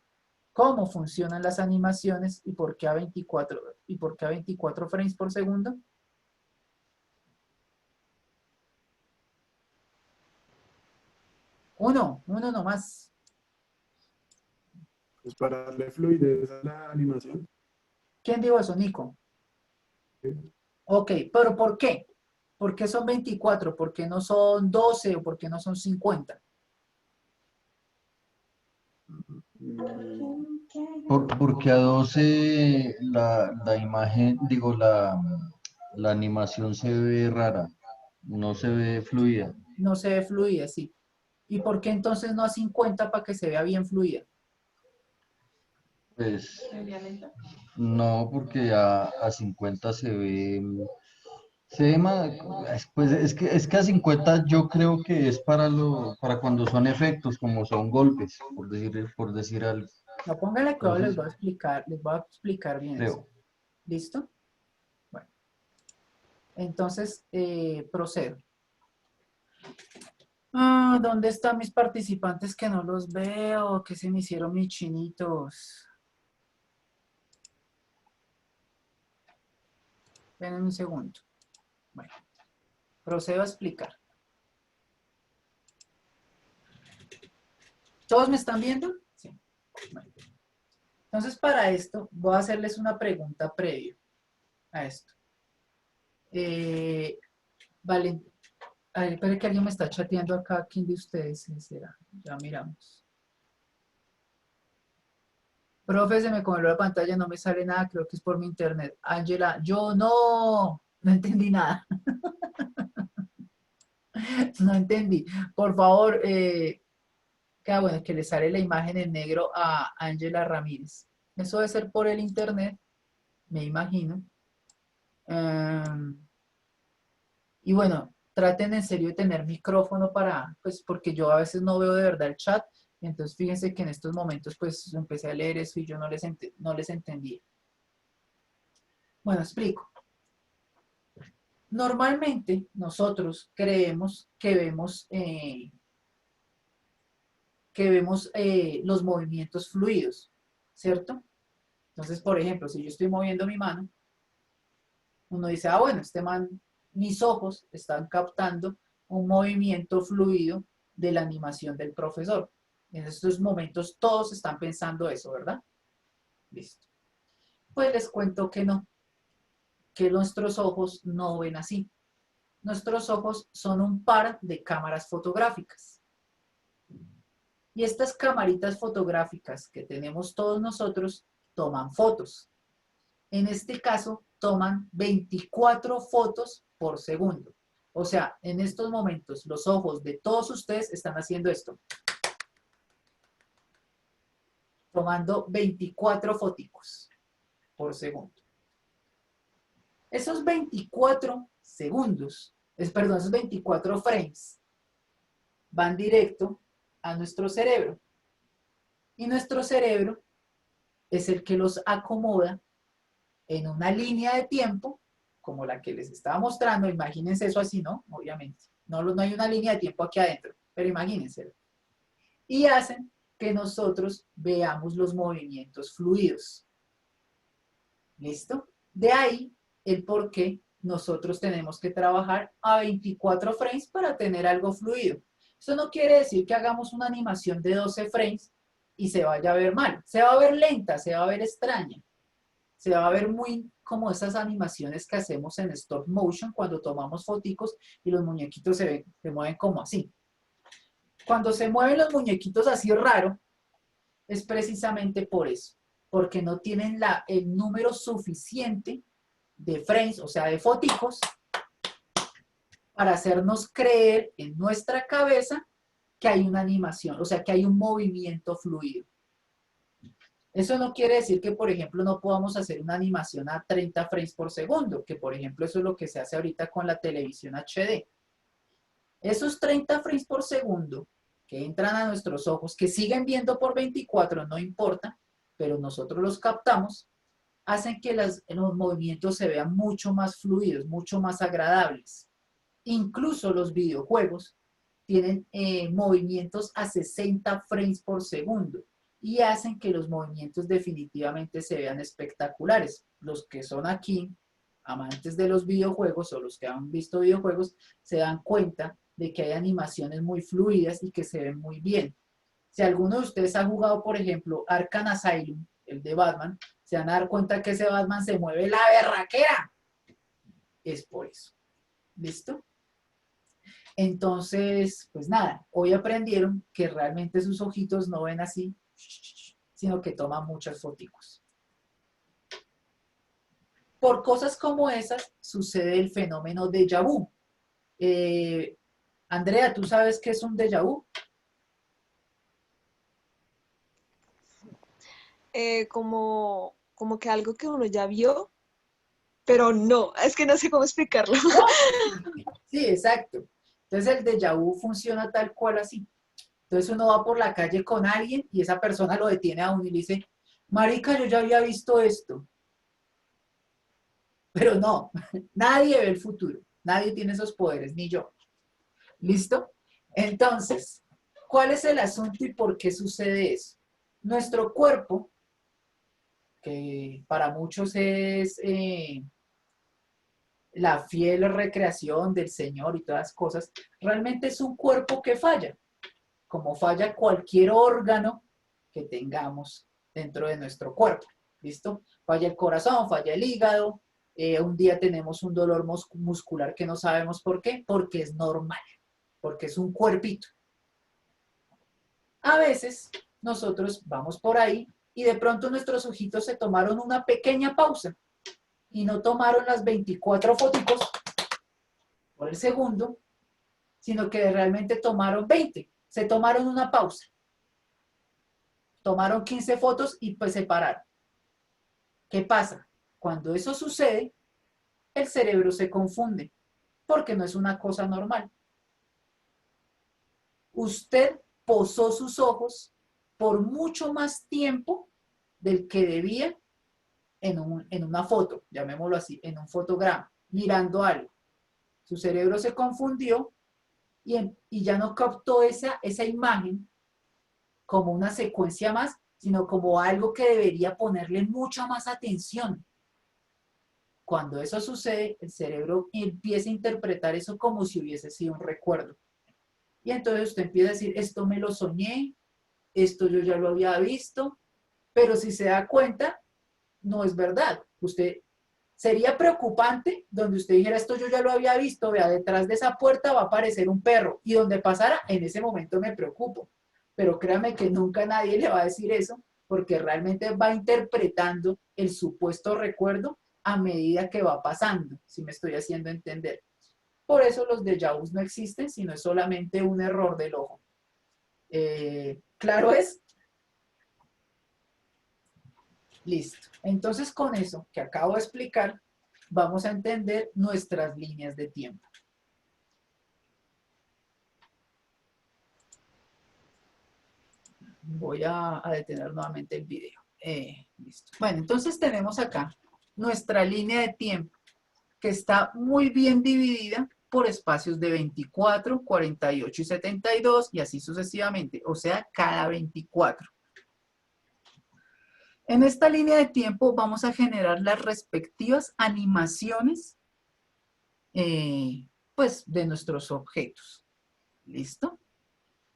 cómo funcionan las animaciones y por qué a 24 frames por segundo? Uno nomás. Pues para darle fluidez a la animación. ¿Quién dijo eso, Nico? Sí. Ok, pero ¿por qué? ¿Por qué son 24? ¿Por qué no son 12 o por qué no son 50? Porque a 12 la imagen, digo, la animación se ve rara, no se ve fluida. No se ve fluida, sí. ¿Y por qué entonces no a 50 para que se vea bien fluida? Pues no, porque a 50 se ve más, pues es que a 50 yo creo que es para cuando son efectos, como son golpes, por decir algo. No, póngale que ahora Entonces, les voy a explicar bien eso. creo. ¿Listo? Bueno, entonces procedo. ¿Dónde están mis participantes que no los veo? ¿Qué se me hicieron mis chinitos? Ven un segundo. Bueno, procedo a explicar. ¿Todos me están viendo? Sí. Bueno. Entonces, para esto, voy a hacerles una pregunta previa a esto. Vale. A ver, espere que alguien me está chateando acá. ¿Quién de ustedes será? Ya miramos. Profe, se me congeló la pantalla, no me sale nada, creo que es por mi internet. Ángela, yo no entendí nada. No entendí. Por favor, bueno, que le sale la imagen en negro a Ángela Ramírez. Eso debe ser por el internet, me imagino. Y bueno, traten en serio de tener micrófono pues porque yo a veces no veo de verdad el chat. Entonces fíjense que en estos momentos pues empecé a leer eso y yo no les entendía. Bueno, explico. Normalmente nosotros creemos que vemos los movimientos fluidos, ¿cierto? Entonces, por ejemplo, si yo estoy moviendo mi mano, uno dice, bueno, mis ojos están captando un movimiento fluido de la animación del profesor. En estos momentos todos están pensando eso, ¿verdad? Listo. Pues les cuento que no, que nuestros ojos no ven así. Nuestros ojos son un par de cámaras fotográficas. Y estas camaritas fotográficas que tenemos todos nosotros toman fotos. En este caso, toman 24 fotos por segundo. O sea, en estos momentos, los ojos de todos ustedes están haciendo esto. Tomando 24 foticos por segundo. Esos 24 segundos, esos 24 frames, van directo a nuestro cerebro. Y nuestro cerebro es el que los acomoda en una línea de tiempo, como la que les estaba mostrando. Imagínense eso así, ¿no? Obviamente. No hay una línea de tiempo aquí adentro, pero imagínense. Y hacen que nosotros veamos los movimientos fluidos. ¿Listo? De ahí el por qué nosotros tenemos que trabajar a 24 frames para tener algo fluido. Eso no quiere decir que hagamos una animación de 12 frames y se vaya a ver mal. Se va a ver lenta, se va a ver extraña. Se va a ver muy como esas animaciones que hacemos en stop motion cuando tomamos foticos y los muñequitos se mueven como así. Cuando se mueven los muñequitos así raro, es precisamente por eso, porque no tienen el número suficiente de frames, o sea, de foticos, para hacernos creer en nuestra cabeza que hay una animación, o sea, que hay un movimiento fluido. Eso no quiere decir que, por ejemplo, no podamos hacer una animación a 30 frames por segundo, que por ejemplo eso es lo que se hace ahorita con la televisión HD. Esos 30 frames por segundo que entran a nuestros ojos, que siguen viendo por 24, no importa, pero nosotros los captamos, hacen que los movimientos se vean mucho más fluidos, mucho más agradables. Incluso los videojuegos tienen movimientos a 60 frames por segundo y hacen que los movimientos definitivamente se vean espectaculares. Los que son aquí amantes de los videojuegos o los que han visto videojuegos se dan cuenta de que hay animaciones muy fluidas y que se ven muy bien. Si alguno de ustedes ha jugado, por ejemplo, Arkham Asylum, el de Batman, se van a dar cuenta que ese Batman se mueve la berraquera. Es por eso. ¿Listo? Entonces, pues nada, hoy aprendieron que realmente sus ojitos no ven así, sino que toman muchas foticos. Por cosas como esas sucede el fenómeno déjà vu. Andrea, ¿tú sabes qué es un déjà vu? Como que algo que uno ya vio, pero no, es que no sé cómo explicarlo. Sí, exacto. Entonces el déjà vu funciona tal cual así. Entonces uno va por la calle con alguien y esa persona lo detiene a uno y le dice, marica, yo ya había visto esto. Pero no, nadie ve el futuro. Nadie tiene esos poderes, ni yo. ¿Listo? Entonces, ¿cuál es el asunto y por qué sucede eso? Nuestro cuerpo, que para muchos es la fiel recreación del Señor y todas las cosas, realmente es un cuerpo que falla, como falla cualquier órgano que tengamos dentro de nuestro cuerpo. ¿Listo? Falla el corazón, falla el hígado, un día tenemos un dolor muscular que no sabemos por qué, porque es normal, porque es un cuerpito. A veces nosotros vamos por ahí y de pronto nuestros ojitos se tomaron una pequeña pausa y no tomaron las 24 fotos por el segundo, sino que realmente tomaron 20. Se tomaron una pausa. Tomaron 15 fotos y pues se pararon. ¿Qué pasa? Cuando eso sucede, el cerebro se confunde porque no es una cosa normal. Usted posó sus ojos por mucho más tiempo del que debía en una foto, llamémoslo así, en un fotograma, mirando algo. Su cerebro se confundió y ya no captó esa imagen como una secuencia más, sino como algo que debería ponerle mucha más atención. Cuando eso sucede, el cerebro empieza a interpretar eso como si hubiese sido un recuerdo. Y entonces usted empieza a decir, esto me lo soñé, esto yo ya lo había visto, pero si se da cuenta, no es verdad. Usted sería preocupante donde usted dijera, esto yo ya lo había visto, vea, detrás de esa puerta va a aparecer un perro, y donde pasara, en ese momento me preocupo. Pero créame que nunca nadie le va a decir eso, porque realmente va interpretando el supuesto recuerdo a medida que va pasando, si me estoy haciendo entender. Por eso los déjà vus no existen, sino es solamente un error del ojo. ¿Claro es? Listo. Entonces, con eso que acabo de explicar, vamos a entender nuestras líneas de tiempo. Voy a detener nuevamente el video. Listo. Bueno, entonces tenemos acá nuestra línea de tiempo, que está muy bien dividida por espacios de 24, 48 y 72, y así sucesivamente, o sea, cada 24. En esta línea de tiempo vamos a generar las respectivas animaciones pues, de nuestros objetos. ¿Listo?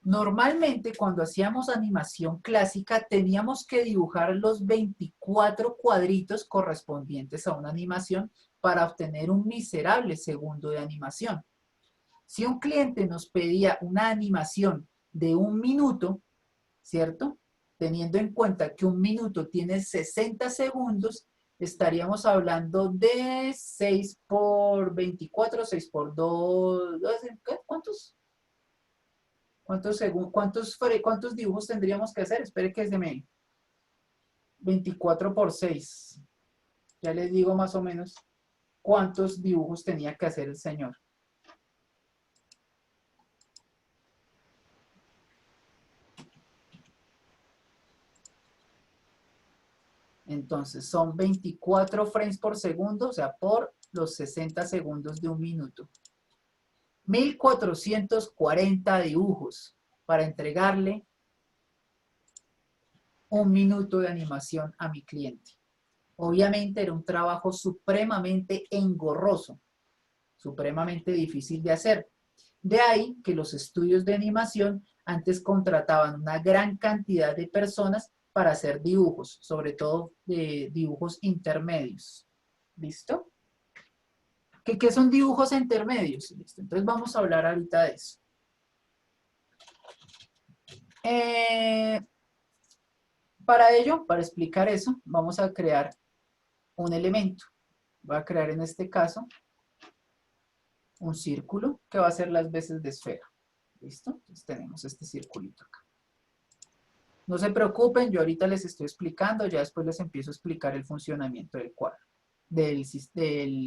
Normalmente cuando hacíamos animación clásica teníamos que dibujar los 24 cuadritos correspondientes a una animación para obtener un miserable segundo de animación. Si un cliente nos pedía una animación de 1 minuto, ¿cierto? Teniendo en cuenta que 1 minuto tiene 60 segundos, estaríamos hablando de 6 por 24, 6 por 2, ¿cuántos? ¿Cuántos dibujos tendríamos que hacer? Espere que se me... 24 por 6. Ya les digo más o menos cuántos dibujos tenía que hacer el señor. Entonces son 24 frames por segundo, o sea, por los 60 segundos de un minuto. 1440 dibujos para entregarle un minuto de animación a mi cliente. Obviamente era un trabajo supremamente engorroso, supremamente difícil de hacer. De ahí que los estudios de animación antes contrataban una gran cantidad de personas para hacer dibujos, sobre todo de dibujos intermedios. ¿Listo? ¿Qué son dibujos intermedios? ¿Listo? Entonces vamos a hablar ahorita de eso. Para ello, para explicar eso, vamos a crear un elemento. Voy a crear en este caso un círculo que va a ser las veces de esfera. ¿Listo? Entonces tenemos este circulito acá. No se preocupen, yo ahorita les estoy explicando, ya después les empiezo a explicar el funcionamiento del cuadro, del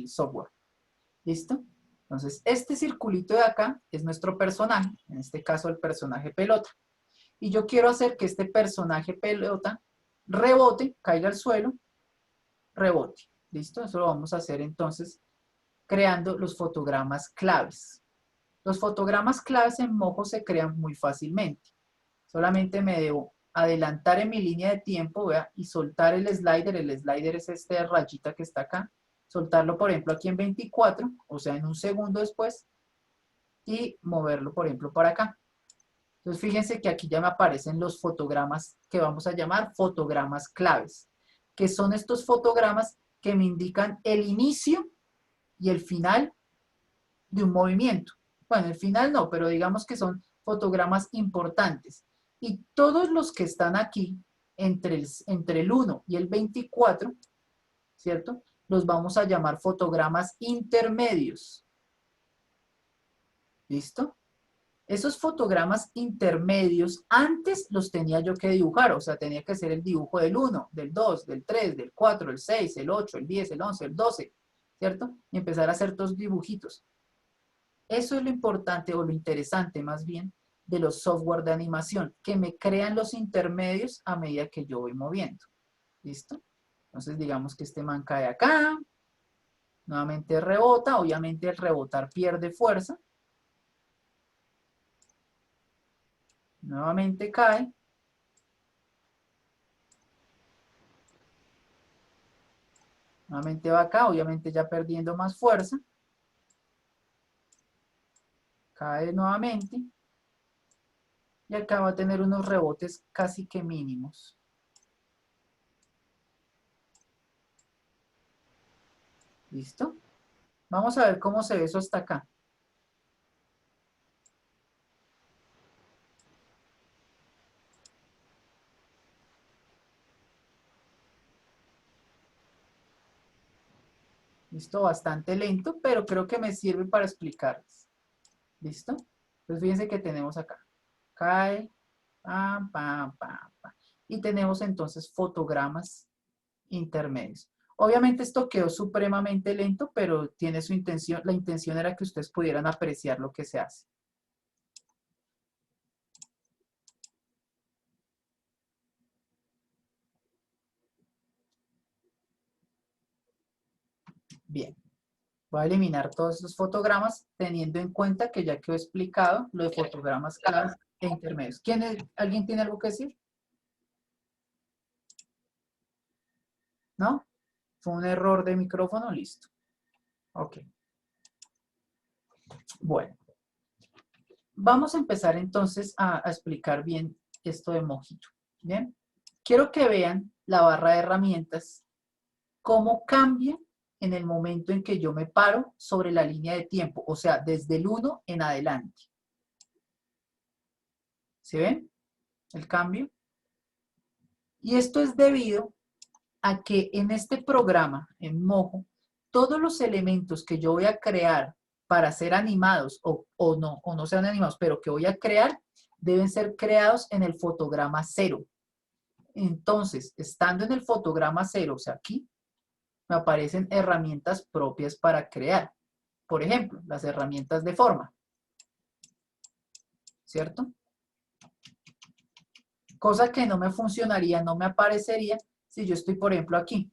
software. ¿Listo? Entonces, este circulito de acá es nuestro personaje, en este caso el personaje pelota. Y yo quiero hacer que este personaje pelota rebote, caiga al suelo, rebote. ¿Listo? Eso lo vamos a hacer entonces creando los fotogramas claves. Los fotogramas claves en Mojo se crean muy fácilmente. Solamente me debo adelantar en mi línea de tiempo, ¿vea? Y soltar el slider. El slider es esta rayita que está acá. Soltarlo, por ejemplo, aquí en 24, o sea, en un segundo después. Y moverlo, por ejemplo, para acá. Entonces, fíjense que aquí ya me aparecen los fotogramas que vamos a llamar fotogramas claves. Que son estos fotogramas que me indican el inicio y el final de un movimiento. Bueno, el final no, pero digamos que son fotogramas importantes. Y todos los que están aquí, entre el 1 y el 24, ¿cierto? Los vamos a llamar fotogramas intermedios. ¿Listo? Esos fotogramas intermedios, antes los tenía yo que dibujar, o sea, tenía que hacer el dibujo del 1, del 2, del 3, del 4, del 6, el 8, el 10, el 11, el 12, ¿cierto? Y empezar a hacer todos dibujitos. Eso es lo importante, o lo interesante más bien, de los software de animación, que me crean los intermedios a medida que yo voy moviendo. ¿Listo? Entonces digamos que este man cae acá, nuevamente rebota, obviamente el rebotar pierde fuerza, nuevamente cae, nuevamente va acá, obviamente ya perdiendo más fuerza, cae nuevamente, y acá va a tener unos rebotes casi que mínimos. ¿Listo? Vamos a ver cómo se ve eso hasta acá. ¿Listo? Bastante lento, pero creo que me sirve para explicarles. ¿Listo? Entonces fíjense que tenemos acá. Cae, pam, pam, pam, pam. Y tenemos entonces fotogramas intermedios. Obviamente esto quedó supremamente lento, pero tiene su intención, la intención era que ustedes pudieran apreciar lo que se hace. Bien. Voy a eliminar todos esos fotogramas teniendo en cuenta que ya quedó explicado lo de fotogramas claves e intermedios. ¿Alguien tiene algo que decir? ¿No? ¿Fue un error de micrófono? Listo. Ok. Bueno. Vamos a empezar entonces a explicar bien esto de Mojito. Bien. Quiero que vean la barra de herramientas, cómo cambia en el momento en que yo me paro sobre la línea de tiempo, o sea, desde el 1 en adelante. ¿Se ven el cambio? Y esto es debido a que en este programa, en Mojo, todos los elementos que yo voy a crear para ser animados o no sean animados, pero que voy a crear, deben ser creados en el fotograma 0. Entonces, estando en el fotograma 0, o sea, aquí, me aparecen herramientas propias para crear. Por ejemplo, las herramientas de forma. ¿Cierto? Cosa que no me funcionaría, no me aparecería si yo estoy, por ejemplo, aquí.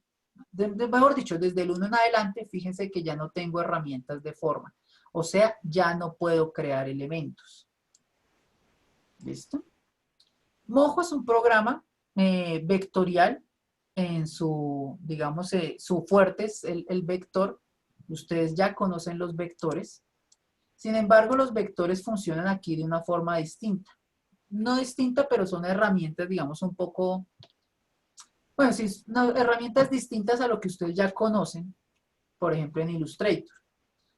Mejor dicho, desde el 1 en adelante, fíjense que ya no tengo herramientas de forma. O sea, ya no puedo crear elementos. ¿Listo? Mojo es un programa vectorial en su, digamos, su fuerte es el vector. Ustedes ya conocen los vectores. Sin embargo, los vectores funcionan aquí de una forma distinta. No distinta, pero son herramientas, digamos, un poco, bueno, sí, no, herramientas distintas a lo que ustedes ya conocen, por ejemplo, en Illustrator.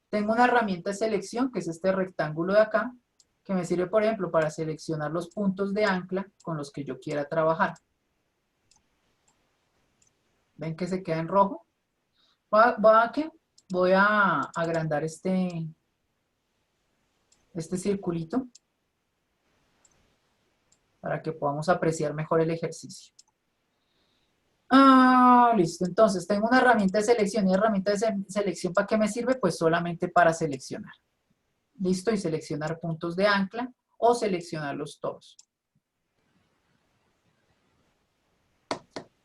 Tengo una herramienta de selección, que es este rectángulo de acá, que me sirve, por ejemplo, para seleccionar los puntos de ancla con los que yo quiera trabajar. ¿Ven que se queda en rojo? Voy a agrandar este circulito para que podamos apreciar mejor el ejercicio. Listo, entonces tengo una herramienta de selección y herramienta de selección, ¿para qué me sirve? Pues solamente para seleccionar. Listo, y seleccionar puntos de ancla o seleccionarlos todos.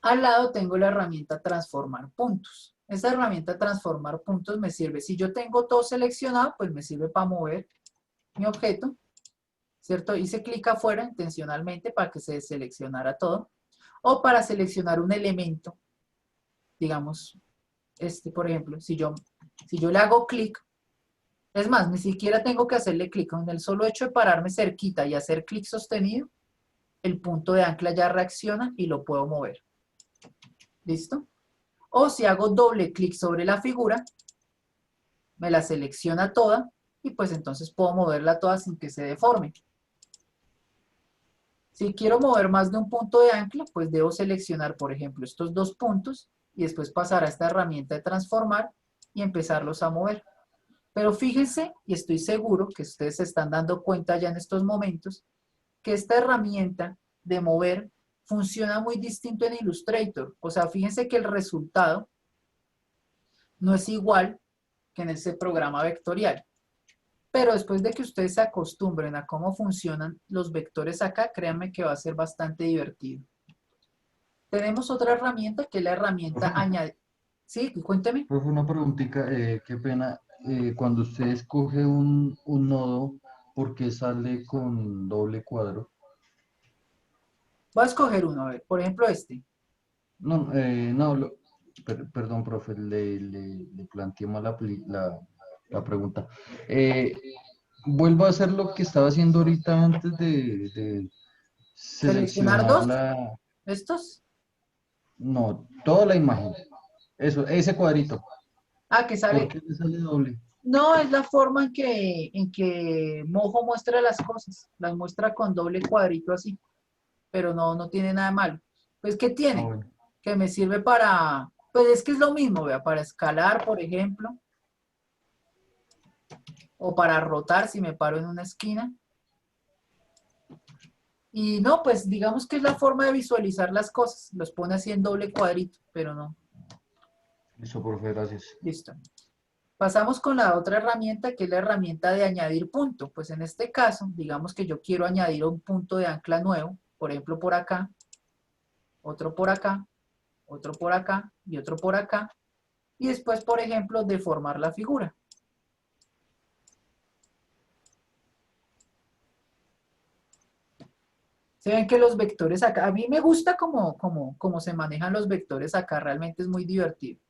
Al lado tengo la herramienta transformar puntos. Esta herramienta transformar puntos me sirve, si yo tengo todo seleccionado, pues me sirve para mover mi objeto, ¿cierto? Hice clic afuera intencionalmente para que se deseleccionara todo. O para seleccionar un elemento, digamos, por ejemplo, si yo le hago clic, es más, ni siquiera tengo que hacerle clic, con el solo hecho de pararme cerquita y hacer clic sostenido, el punto de ancla ya reacciona y lo puedo mover. ¿Listo? O si hago doble clic sobre la figura, me la selecciona toda y pues entonces puedo moverla toda sin que se deforme. Si quiero mover más de un punto de ancla, pues debo seleccionar, por ejemplo, estos dos puntos y después pasar a esta herramienta de transformar y empezarlos a mover. Pero fíjense, y estoy seguro que ustedes se están dando cuenta ya en estos momentos, que esta herramienta de mover funciona muy distinto en Illustrator. O sea, fíjense que el resultado no es igual que en ese programa vectorial. Pero después de que ustedes se acostumbren a cómo funcionan los vectores acá, créanme que va a ser bastante divertido. Tenemos otra herramienta que es la herramienta añadir. Sí, cuénteme. Profe, una preguntita, qué pena. Cuando usted escoge un nodo, ¿por qué sale con doble cuadro? Voy a escoger uno, a ver, por ejemplo este. No, perdón, profe, le planteé mal la pregunta. Vuelvo a hacer lo que estaba haciendo ahorita antes de ¿Seleccionar seleccionar dos? la... ¿Estos? No, toda la imagen. Eso, ese cuadrito. Ah, que ¿Por sale. qué le sale doble? No, es la forma en que Mojo muestra las cosas. Las muestra con doble cuadrito así. Pero no tiene nada de malo. Pues, ¿qué Ah, tiene? bueno. Que me sirve para... Pues es que es lo mismo, vea, para escalar, por ejemplo. O para rotar si me paro en una esquina. Y no, pues digamos que es la forma de visualizar las cosas. Los pone así en doble cuadrito, pero no. Listo, profe, gracias. Listo. Pasamos con la otra herramienta, que es la herramienta de añadir punto. Pues en este caso, digamos que yo quiero añadir un punto de ancla nuevo, por ejemplo por acá, otro por acá, otro por acá y otro por acá. Y después, por ejemplo, deformar la figura. Se ven que los vectores acá, a mí me gusta cómo se manejan los vectores acá, realmente es muy divertido.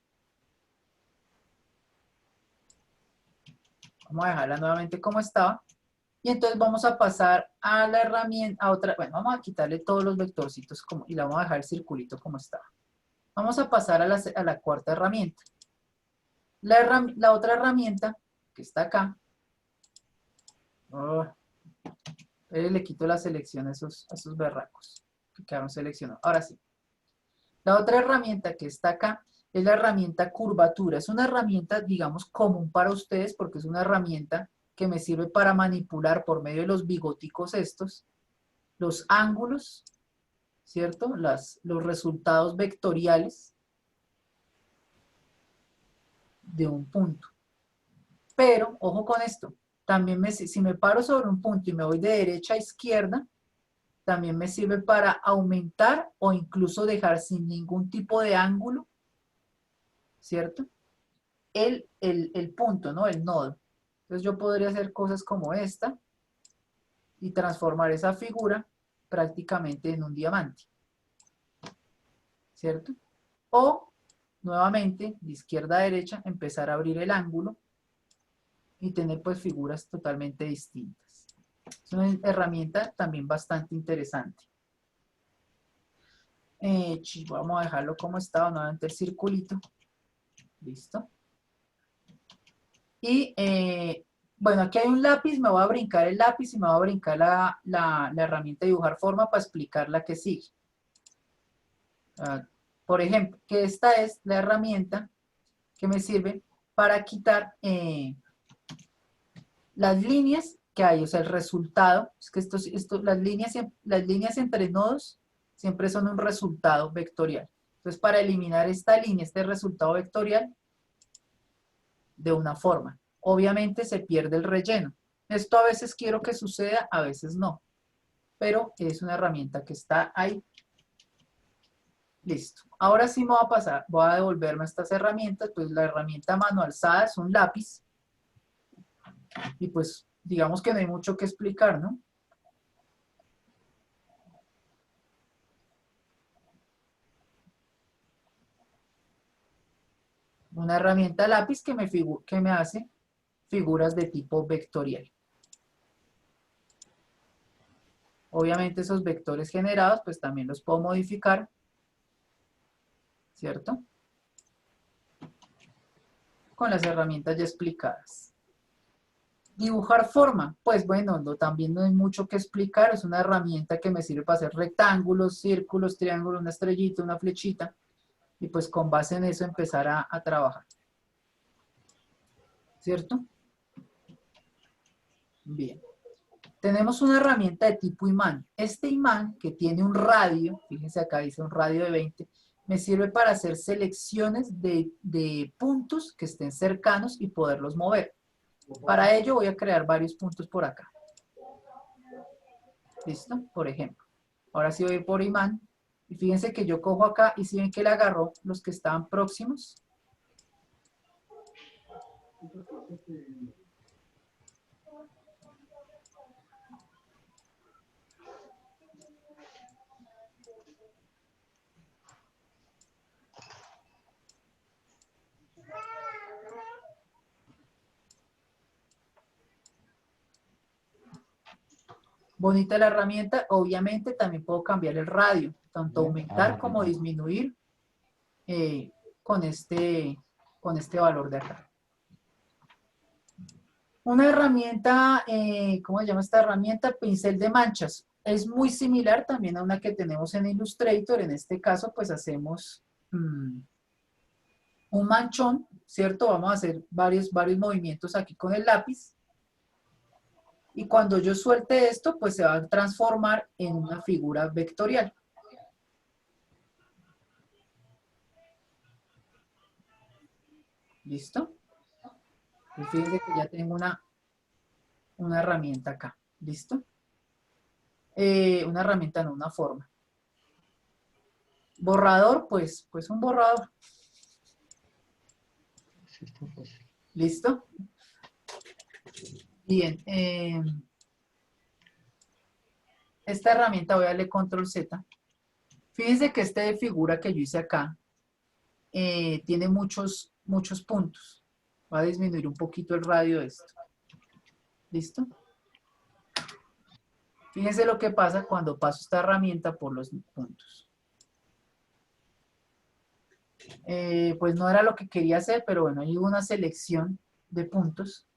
Vamos a dejarla nuevamente como estaba. Y entonces vamos a pasar a la herramienta, a otra, bueno, vamos a quitarle todos los vectorcitos y le vamos a dejar el circulito como estaba. Vamos a pasar a la cuarta herramienta. La otra herramienta, que está acá, le quito la selección a esos berracos que quedaron seleccionados. Ahora sí. La otra herramienta que está acá es la herramienta curvatura. Es una herramienta, digamos, común para ustedes porque es una herramienta que me sirve para manipular por medio de los bigoticos estos, los ángulos ¿cierto? Los resultados vectoriales de un punto. Pero, ojo con esto, también si me paro sobre un punto y me voy de derecha a izquierda, también me sirve para aumentar o incluso dejar sin ningún tipo de ángulo, ¿cierto? El punto, ¿no? El nodo. Entonces yo podría hacer cosas como esta y transformar esa figura prácticamente en un diamante, ¿cierto? O, nuevamente, de izquierda a derecha, empezar a abrir el ángulo y tener pues figuras totalmente distintas. Es una herramienta también bastante interesante. Vamos a dejarlo como estaba, nuevamente el circulito. Listo. Y bueno, aquí hay un lápiz, me voy a brincar el lápiz y me voy a brincar la herramienta de dibujar forma para explicar la que sigue. Por ejemplo, que esta es la herramienta que me sirve para quitar las líneas que hay, o sea, el resultado. Es que las líneas entre nodos siempre son un resultado vectorial. Entonces, para eliminar esta línea, este resultado vectorial, de una forma. Obviamente se pierde el relleno. Esto a veces quiero que suceda, a veces no. Pero es una herramienta que está ahí. Listo. Ahora sí me voy a pasar, voy a devolverme a estas herramientas. Pues la herramienta a mano alzada es un lápiz. Y pues digamos que no hay mucho que explicar, ¿no? Una herramienta lápiz que me hace figuras de tipo vectorial. Obviamente esos vectores generados pues también los puedo modificar, ¿cierto? Con las herramientas ya explicadas. Dibujar forma, pues bueno, también no hay mucho que explicar, es una herramienta que me sirve para hacer rectángulos, círculos, triángulos, una estrellita, una flechita, y pues con base en eso empezar a trabajar. ¿Cierto? Bien. Tenemos una herramienta de tipo imán. Este imán que tiene un radio, fíjense acá dice un radio de 20, me sirve para hacer selecciones de puntos que estén cercanos y poderlos mover. Para ello voy a crear varios puntos por acá. ¿Listo? Por ejemplo. Ahora sí voy por imán. Y fíjense que yo cojo acá y si ven que le agarró los que estaban próximos. Bonita la herramienta, obviamente también puedo cambiar el radio, tanto aumentar como disminuir con este valor de acá. Una herramienta, ¿cómo se llama esta herramienta? Pincel de manchas. Es muy similar también a una que tenemos en Illustrator. En este caso, pues hacemos un manchón, ¿cierto? Vamos a hacer varios movimientos aquí con el lápiz. Y cuando yo suelte esto, pues se va a transformar en una figura vectorial. ¿Listo? Y fíjense que ya tengo una herramienta acá. ¿Listo? Una herramienta, no, una forma. Borrador, pues un borrador. ¿Listo? Bien. Esta herramienta voy a darle control Z. Fíjense que esta figura que yo hice acá tiene muchos puntos. Voy a disminuir un poquito el radio de esto. ¿Listo? Fíjense lo que pasa cuando paso esta herramienta por los puntos. Pues no era lo que quería hacer, pero bueno, hay una selección de puntos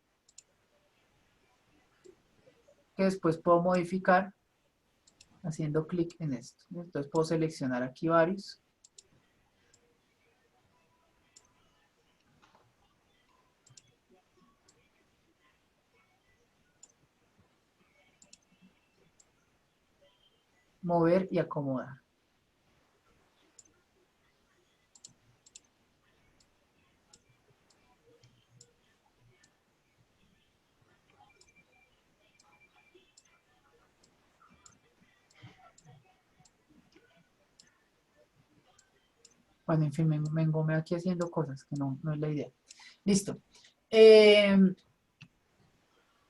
que después puedo modificar haciendo clic en esto. Entonces puedo seleccionar aquí varios. Mover y acomodar. Bueno, en fin, me engomé aquí haciendo cosas que no es la idea. Listo.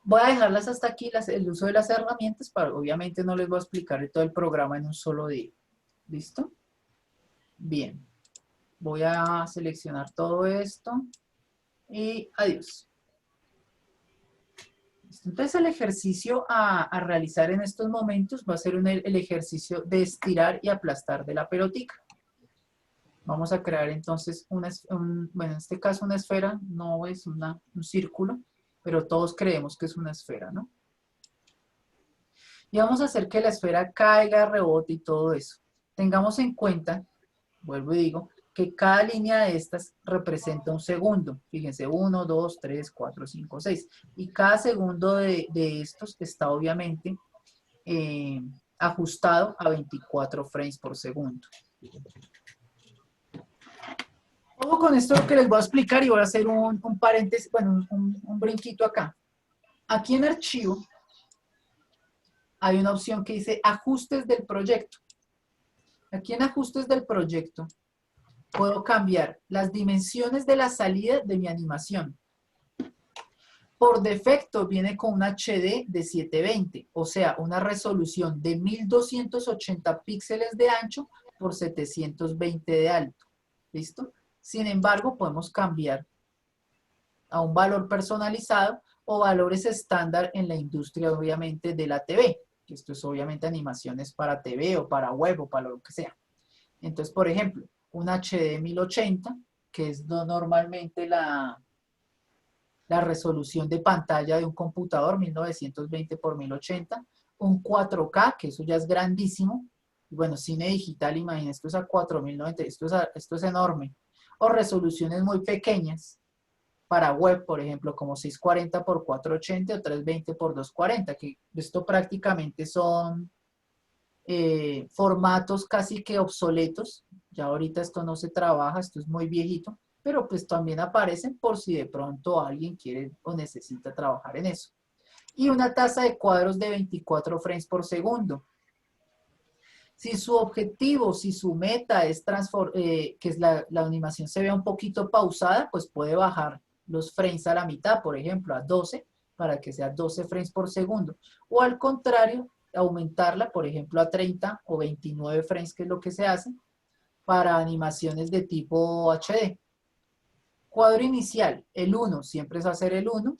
Voy a dejarlas hasta aquí, el uso de las herramientas, para, obviamente no les voy a explicar todo el programa en un solo día. ¿Listo? Bien. Voy a seleccionar todo esto y adiós. Entonces el ejercicio a realizar en estos momentos va a ser el ejercicio de estirar y aplastar de la pelotica. Vamos a crear entonces bueno, en este caso una esfera, no es un círculo, pero todos creemos que es una esfera, ¿no? Y vamos a hacer que la esfera caiga, rebote y todo eso. Tengamos en cuenta, vuelvo y digo, que cada línea de estas representa un segundo. Fíjense, 1, 2, 3, 4, 5, 6. Y cada segundo de estos está obviamente ajustado a 24 frames por segundo. Ojo con esto que les voy a explicar y voy a hacer un paréntesis, bueno, un brinquito acá. Aquí en archivo hay una opción que dice ajustes del proyecto. Aquí en ajustes del proyecto puedo cambiar las dimensiones de la salida de mi animación. Por defecto viene con un HD de 720, o sea, una resolución de 1280 píxeles de ancho por 720 de alto. ¿Listo? Sin embargo, podemos cambiar a un valor personalizado o valores estándar en la industria, obviamente, de la TV. Esto es obviamente animaciones para TV o para web o para lo que sea. Entonces, por ejemplo, un HD 1080, que es normalmente la resolución de pantalla de un computador, 1920 por 1080, un 4K, que eso ya es grandísimo, y bueno, cine digital, imagínense, esto es a 4090, esto es enorme, o resoluciones muy pequeñas, para web, por ejemplo, como 640 por 480 o 320 por 240, que esto prácticamente son formatos casi que obsoletos. Ya ahorita esto no se trabaja, esto es muy viejito, pero pues también aparecen por si de pronto alguien quiere o necesita trabajar en eso. Y una tasa de cuadros de 24 frames por segundo. Si su objetivo, si su meta es que la animación se vea un poquito pausada, pues puede bajar los frames a la mitad, por ejemplo, a 12, para que sea 12 frames por segundo. O al contrario, aumentarla, por ejemplo, a 30 o 29 frames, que es lo que se hace, para animaciones de tipo HD. Cuadro inicial, el 1, siempre es hacer el 1.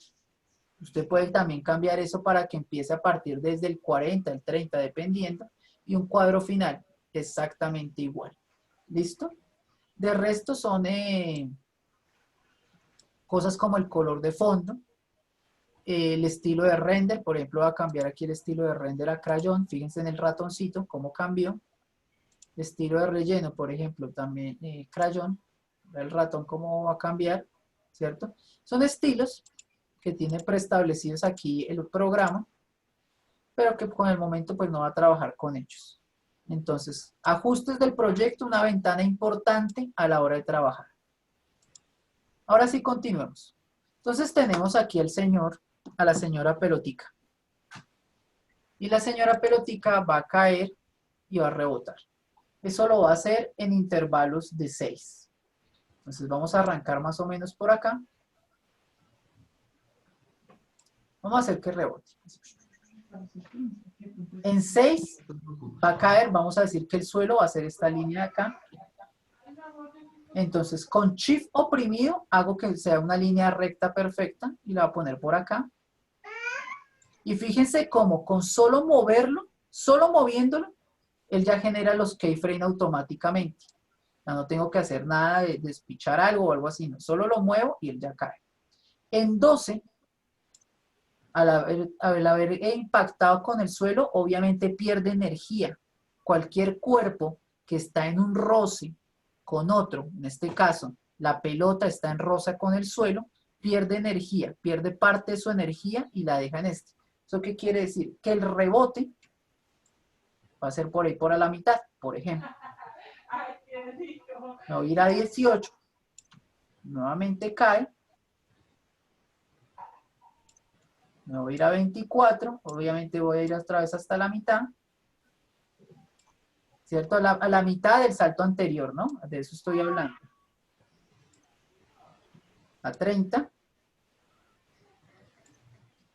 Usted puede también cambiar eso para que empiece a partir desde el 40, el 30, dependiendo. Y un cuadro final, exactamente igual. ¿Listo? De resto son cosas como el color de fondo, el estilo de render, por ejemplo, voy a cambiar aquí el estilo de render a crayón, fíjense en el ratoncito, cómo cambió. Estilo de relleno, por ejemplo, también crayón, el ratón cómo va a cambiar, ¿cierto? Son estilos que tiene preestablecidos aquí el programa, pero que con el momento pues no va a trabajar con ellos. Entonces, ajustes del proyecto, una ventana importante a la hora de trabajar. Ahora sí continuemos. Entonces tenemos aquí a la señora Pelotica. Y la señora Pelotica va a caer y va a rebotar. Eso lo va a hacer en intervalos de 6. Entonces vamos a arrancar más o menos por acá. Vamos a hacer que rebote. En 6 va a caer, vamos a decir que el suelo va a ser esta línea de acá. Entonces con Shift oprimido hago que sea una línea recta perfecta y la voy a poner por acá. Y fíjense cómo con solo moverlo, solo moviéndolo, él ya genera los keyframes automáticamente. Ya no tengo que hacer nada de despichar algo o algo así, no. Solo lo muevo y él ya cae. En 12, al haber impactado con el suelo, obviamente pierde energía. Cualquier cuerpo que está en un roce con otro, en este caso, la pelota está en roce con el suelo, pierde energía, pierde parte de su energía y la deja en este. ¿Eso qué quiere decir? Que el rebote va a ser por ahí, por a la mitad, por ejemplo. Me voy a ir a 18. Nuevamente cae. Me voy a ir a 24. Obviamente voy a ir otra vez hasta la mitad. ¿cierto? A la mitad del salto anterior, ¿no? De eso estoy hablando. A 30.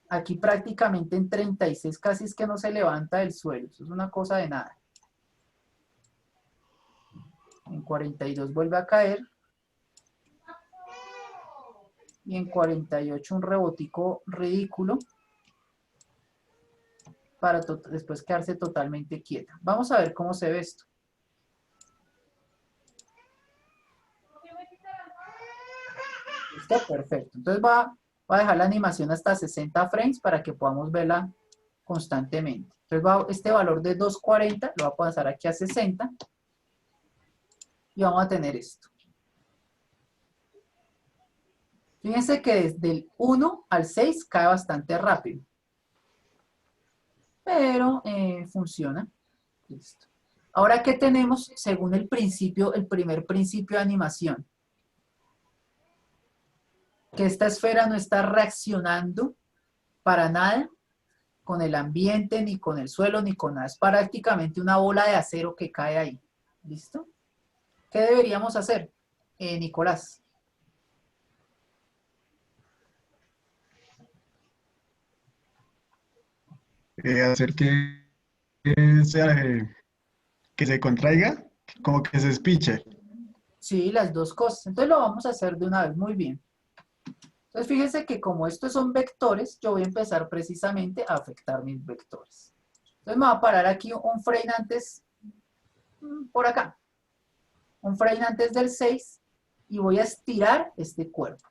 Aquí prácticamente en 36 casi es que no se levanta del suelo. Eso es una cosa de nada. En 42 vuelve a caer. Y en 48 un rebotico ridículo para después quedarse totalmente quieta. Vamos a ver cómo se ve esto. ¿Listo? Perfecto. Entonces va a dejar la animación hasta 60 frames para que podamos verla constantemente. Entonces este valor de 240 lo va a pasar aquí a 60 y vamos a tener esto. Fíjense que desde el 1 al 6 cae bastante rápido. Pero funciona. Listo. Ahora, ¿qué tenemos según el principio, el primer principio de animación? Que esta esfera no está reaccionando para nada con el ambiente, ni con el suelo, ni con nada. Es prácticamente una bola de acero que cae ahí. ¿Listo? ¿Qué deberíamos hacer, Nicolás? Hacer que se contraiga, como que se espiche. Sí, las dos cosas. Entonces lo vamos a hacer de una vez. Muy bien. Entonces fíjense que como estos son vectores, yo voy a empezar precisamente a afectar mis vectores. Entonces me voy a parar aquí un frame antes, por acá. Un frame antes del 6 y voy a estirar este cuerpo.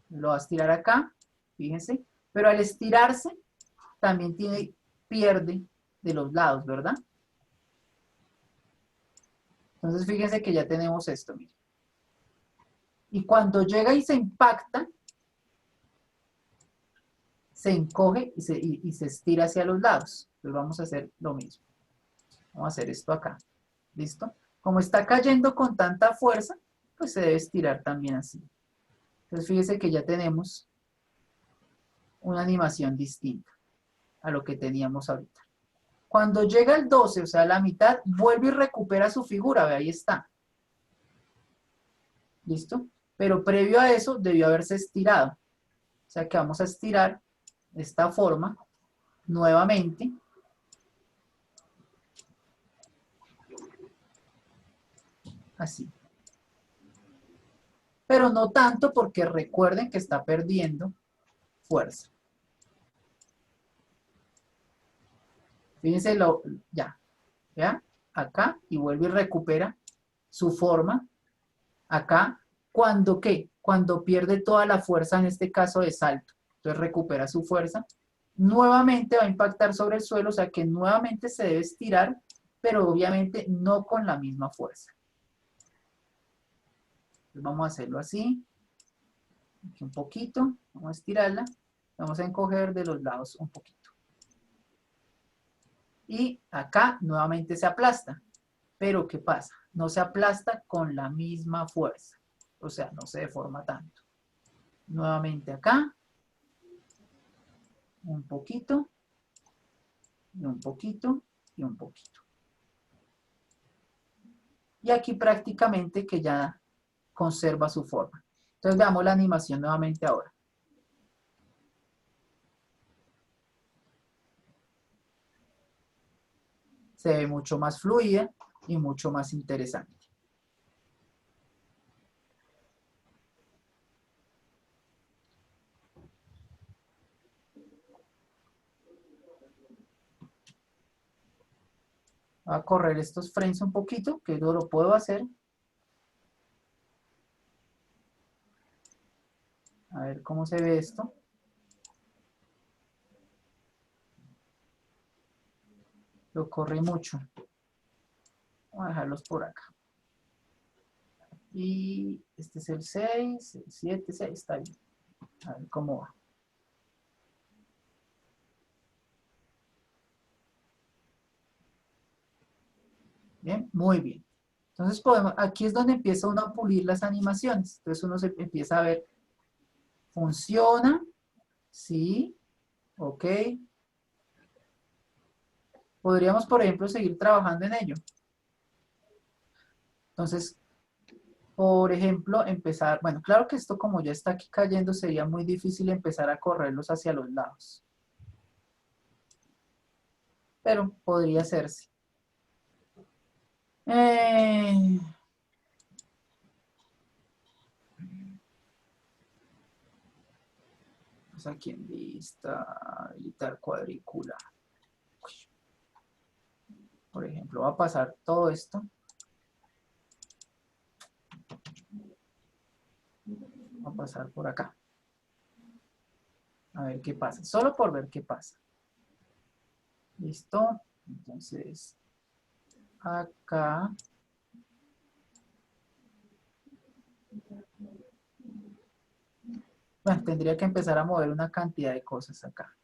Lo voy a estirar acá, fíjense. Pero al estirarse, también pierde de los lados, ¿verdad? Entonces fíjense que ya tenemos esto, miren. Y cuando llega y se impacta, se encoge y se estira hacia los lados. Entonces vamos a hacer lo mismo. Vamos a hacer esto acá. ¿Listo? Como está cayendo con tanta fuerza, pues se debe estirar también así. Entonces fíjense que ya tenemos una animación distinta a lo que teníamos ahorita. Cuando llega el 12, o sea, la mitad, vuelve y recupera su figura. Ve, ahí está. ¿Listo? Pero previo a eso debió haberse estirado. O sea que vamos a estirar de esta forma nuevamente. Así. Pero no tanto porque recuerden que está perdiendo fuerza. Fíjense, ya. Acá y vuelve y recupera su forma. Acá, ¿cuándo qué? Cuando pierde toda la fuerza, en este caso de salto. Entonces recupera su fuerza. Nuevamente va a impactar sobre el suelo, o sea que nuevamente se debe estirar, pero obviamente no con la misma fuerza. Entonces vamos a hacerlo así. Aquí un poquito. Vamos a estirarla. Vamos a encoger de los lados un poquito. Y acá nuevamente se aplasta. Pero ¿qué pasa? No se aplasta con la misma fuerza. O sea, no se deforma tanto. Nuevamente acá. Un poquito. Y un poquito. Y un poquito. Y aquí prácticamente que ya conserva su forma. Entonces veamos la animación nuevamente ahora. Se ve mucho más fluida y mucho más interesante. Voy a correr estos frames un poquito, que yo lo puedo hacer. A ver cómo se ve esto. Lo corrí mucho. Vamos a dejarlos por acá. Y este es el 6, el 7, 6, está bien. A ver cómo va. Bien, muy bien. Entonces aquí es donde empieza uno a pulir las animaciones. Entonces uno se empieza a ver, ¿funciona? Sí, ok. Podríamos, por ejemplo, seguir trabajando en ello. Entonces, por ejemplo, empezar, bueno, claro que esto como ya está aquí cayendo, sería muy difícil empezar a correrlos hacia los lados. Pero podría hacerse. Pues aquí en vista, habilitar cuadrícula. Por ejemplo, va a pasar todo esto. Va a pasar por acá. A ver qué pasa. Solo por ver qué pasa. ¿Listo? Entonces, acá. Bueno, tendría que empezar a mover una cantidad de cosas acá.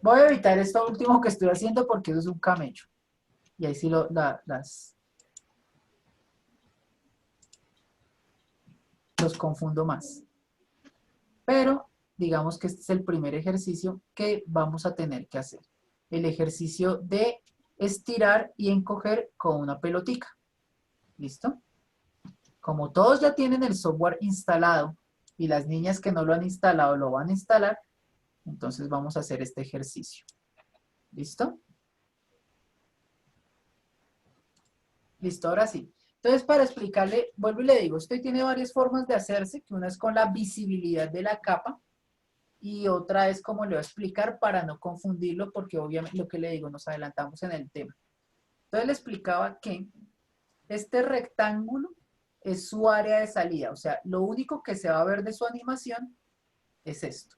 Voy a evitar esto último que estoy haciendo porque eso es un camello. Y ahí sí los confundo más. Pero digamos que este es el primer ejercicio que vamos a tener que hacer. El ejercicio de estirar y encoger con una pelotica. ¿Listo? Como todos ya tienen el software instalado y las niñas que no lo han instalado lo van a instalar, entonces vamos a hacer este ejercicio. ¿Listo? Listo, ahora sí. Entonces, para explicarle, vuelvo y le digo, esto tiene varias formas de hacerse, que una es con la visibilidad de la capa y otra es como le voy a explicar para no confundirlo, porque obviamente lo que le digo, nos adelantamos en el tema. Entonces le explicaba que este rectángulo es su área de salida, o sea, lo único que se va a ver de su animación es esto.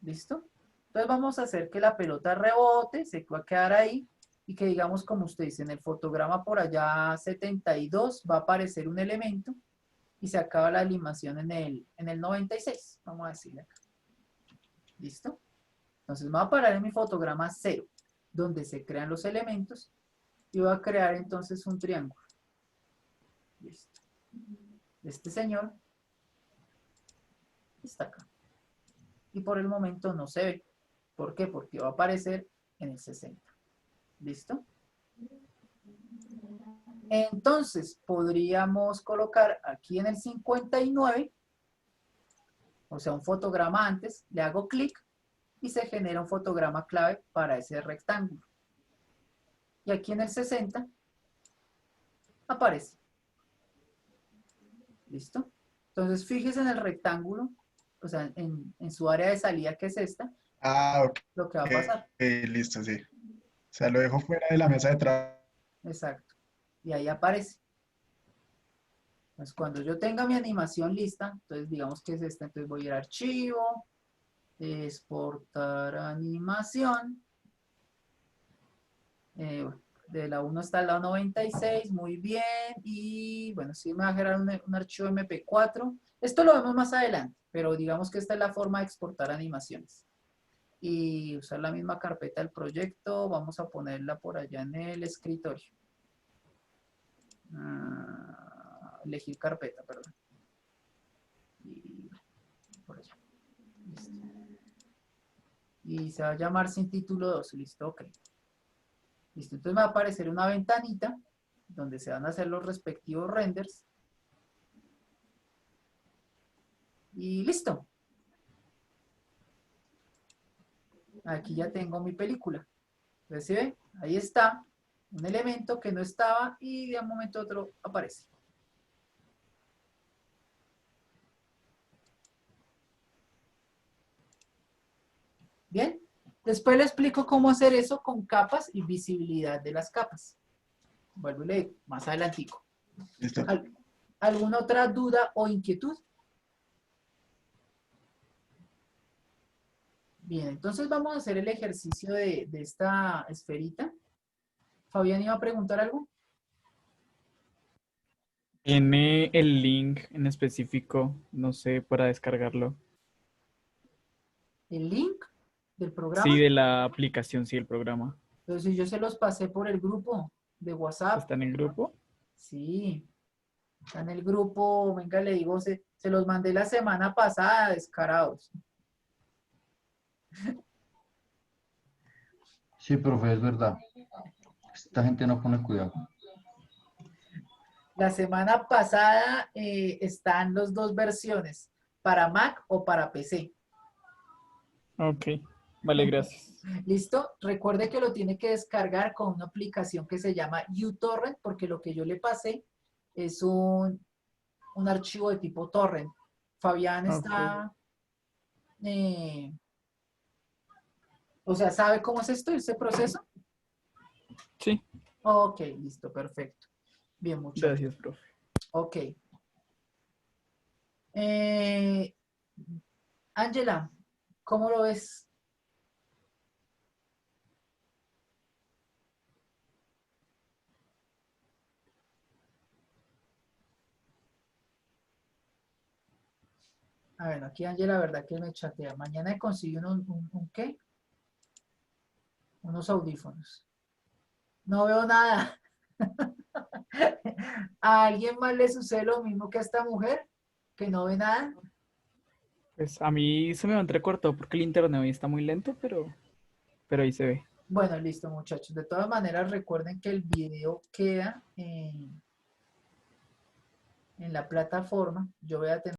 ¿Listo? Entonces vamos a hacer que la pelota rebote, se va a quedar ahí, y que digamos, como usted dice, en el fotograma por allá 72 va a aparecer un elemento y se acaba la animación en el 96, vamos a decirle acá. ¿Listo? Entonces me voy a parar en mi fotograma 0, donde se crean los elementos, y voy a crear entonces un triángulo. Listo. Este señor está acá. Y por el momento no se ve. ¿Por qué? Porque va a aparecer en el 60. ¿Listo? Entonces, podríamos colocar aquí en el 59, o sea, un fotograma antes, le hago clic y se genera un fotograma clave para ese rectángulo. Y aquí en el 60 aparece. ¿Listo? Entonces, fíjese en el rectángulo, o sea, en su área de salida, que es esta, Ok, lo que va a pasar. listo, sí. O sea, lo dejo fuera de la mesa de trabajo. Exacto. Y ahí aparece. Entonces, cuando yo tenga mi animación lista, entonces digamos que es esta, entonces voy a ir a archivo, exportar animación. De la 1 hasta la 96, muy bien. Y bueno, sí me va a generar un archivo MP4. Esto lo vemos más adelante, pero digamos que esta es la forma de exportar animaciones. Y usar la misma carpeta del proyecto, vamos a ponerla por allá en el escritorio. Elegir carpeta, perdón. Y por allá. Listo. Y se va a llamar sin título 2, listo, ok. Listo, entonces me va a aparecer una ventanita donde se van a hacer los respectivos renders. Y listo. Aquí ya tengo mi película. ¿Ves? ¿Sí ve? Ahí está un elemento que no estaba y de un momento a otro aparece. Bien. Después le explico cómo hacer eso con capas y visibilidad de las capas. Vuelvo y le digo, más adelantico. Listo. ¿Alguna otra duda o inquietud? Bien, entonces vamos a hacer el ejercicio de esta esferita. Fabián, ¿iba a preguntar algo? ¿Tiene el link en específico, no sé, para descargarlo? ¿El link del programa? Sí, de la aplicación, sí, el programa. Pero si yo se los pasé por el grupo de WhatsApp. ¿Está en el grupo? Sí. Está en el grupo, venga, le digo, se los mandé la semana pasada, descarados. Sí, profe, es verdad. Esta gente no pone cuidado. La semana pasada están las dos versiones, para Mac o para PC. Ok, vale, gracias. ¿Listo? Recuerde que lo tiene que descargar con una aplicación que se llama uTorrent, porque lo que yo le pasé es un archivo de tipo torrent. Fabián está... o sea, ¿sabe cómo es esto, ese proceso? Sí, Ok, listo, perfecto. Bien, muchachos. gracias, profe. Ok. Ángela, ¿cómo lo ves? A ver, aquí Ángela, la verdad que me chatea. Mañana consigo un ¿qué? Unos audífonos. No veo nada. ¿A alguien más le sucede lo mismo que a esta mujer? ¿Que no ve nada? Pues a mí se me entrecortó porque el internet hoy está muy lento, pero ahí se ve. Bueno, listo, muchachos. De todas maneras, recuerden que el video queda en la plataforma. Yo voy a tener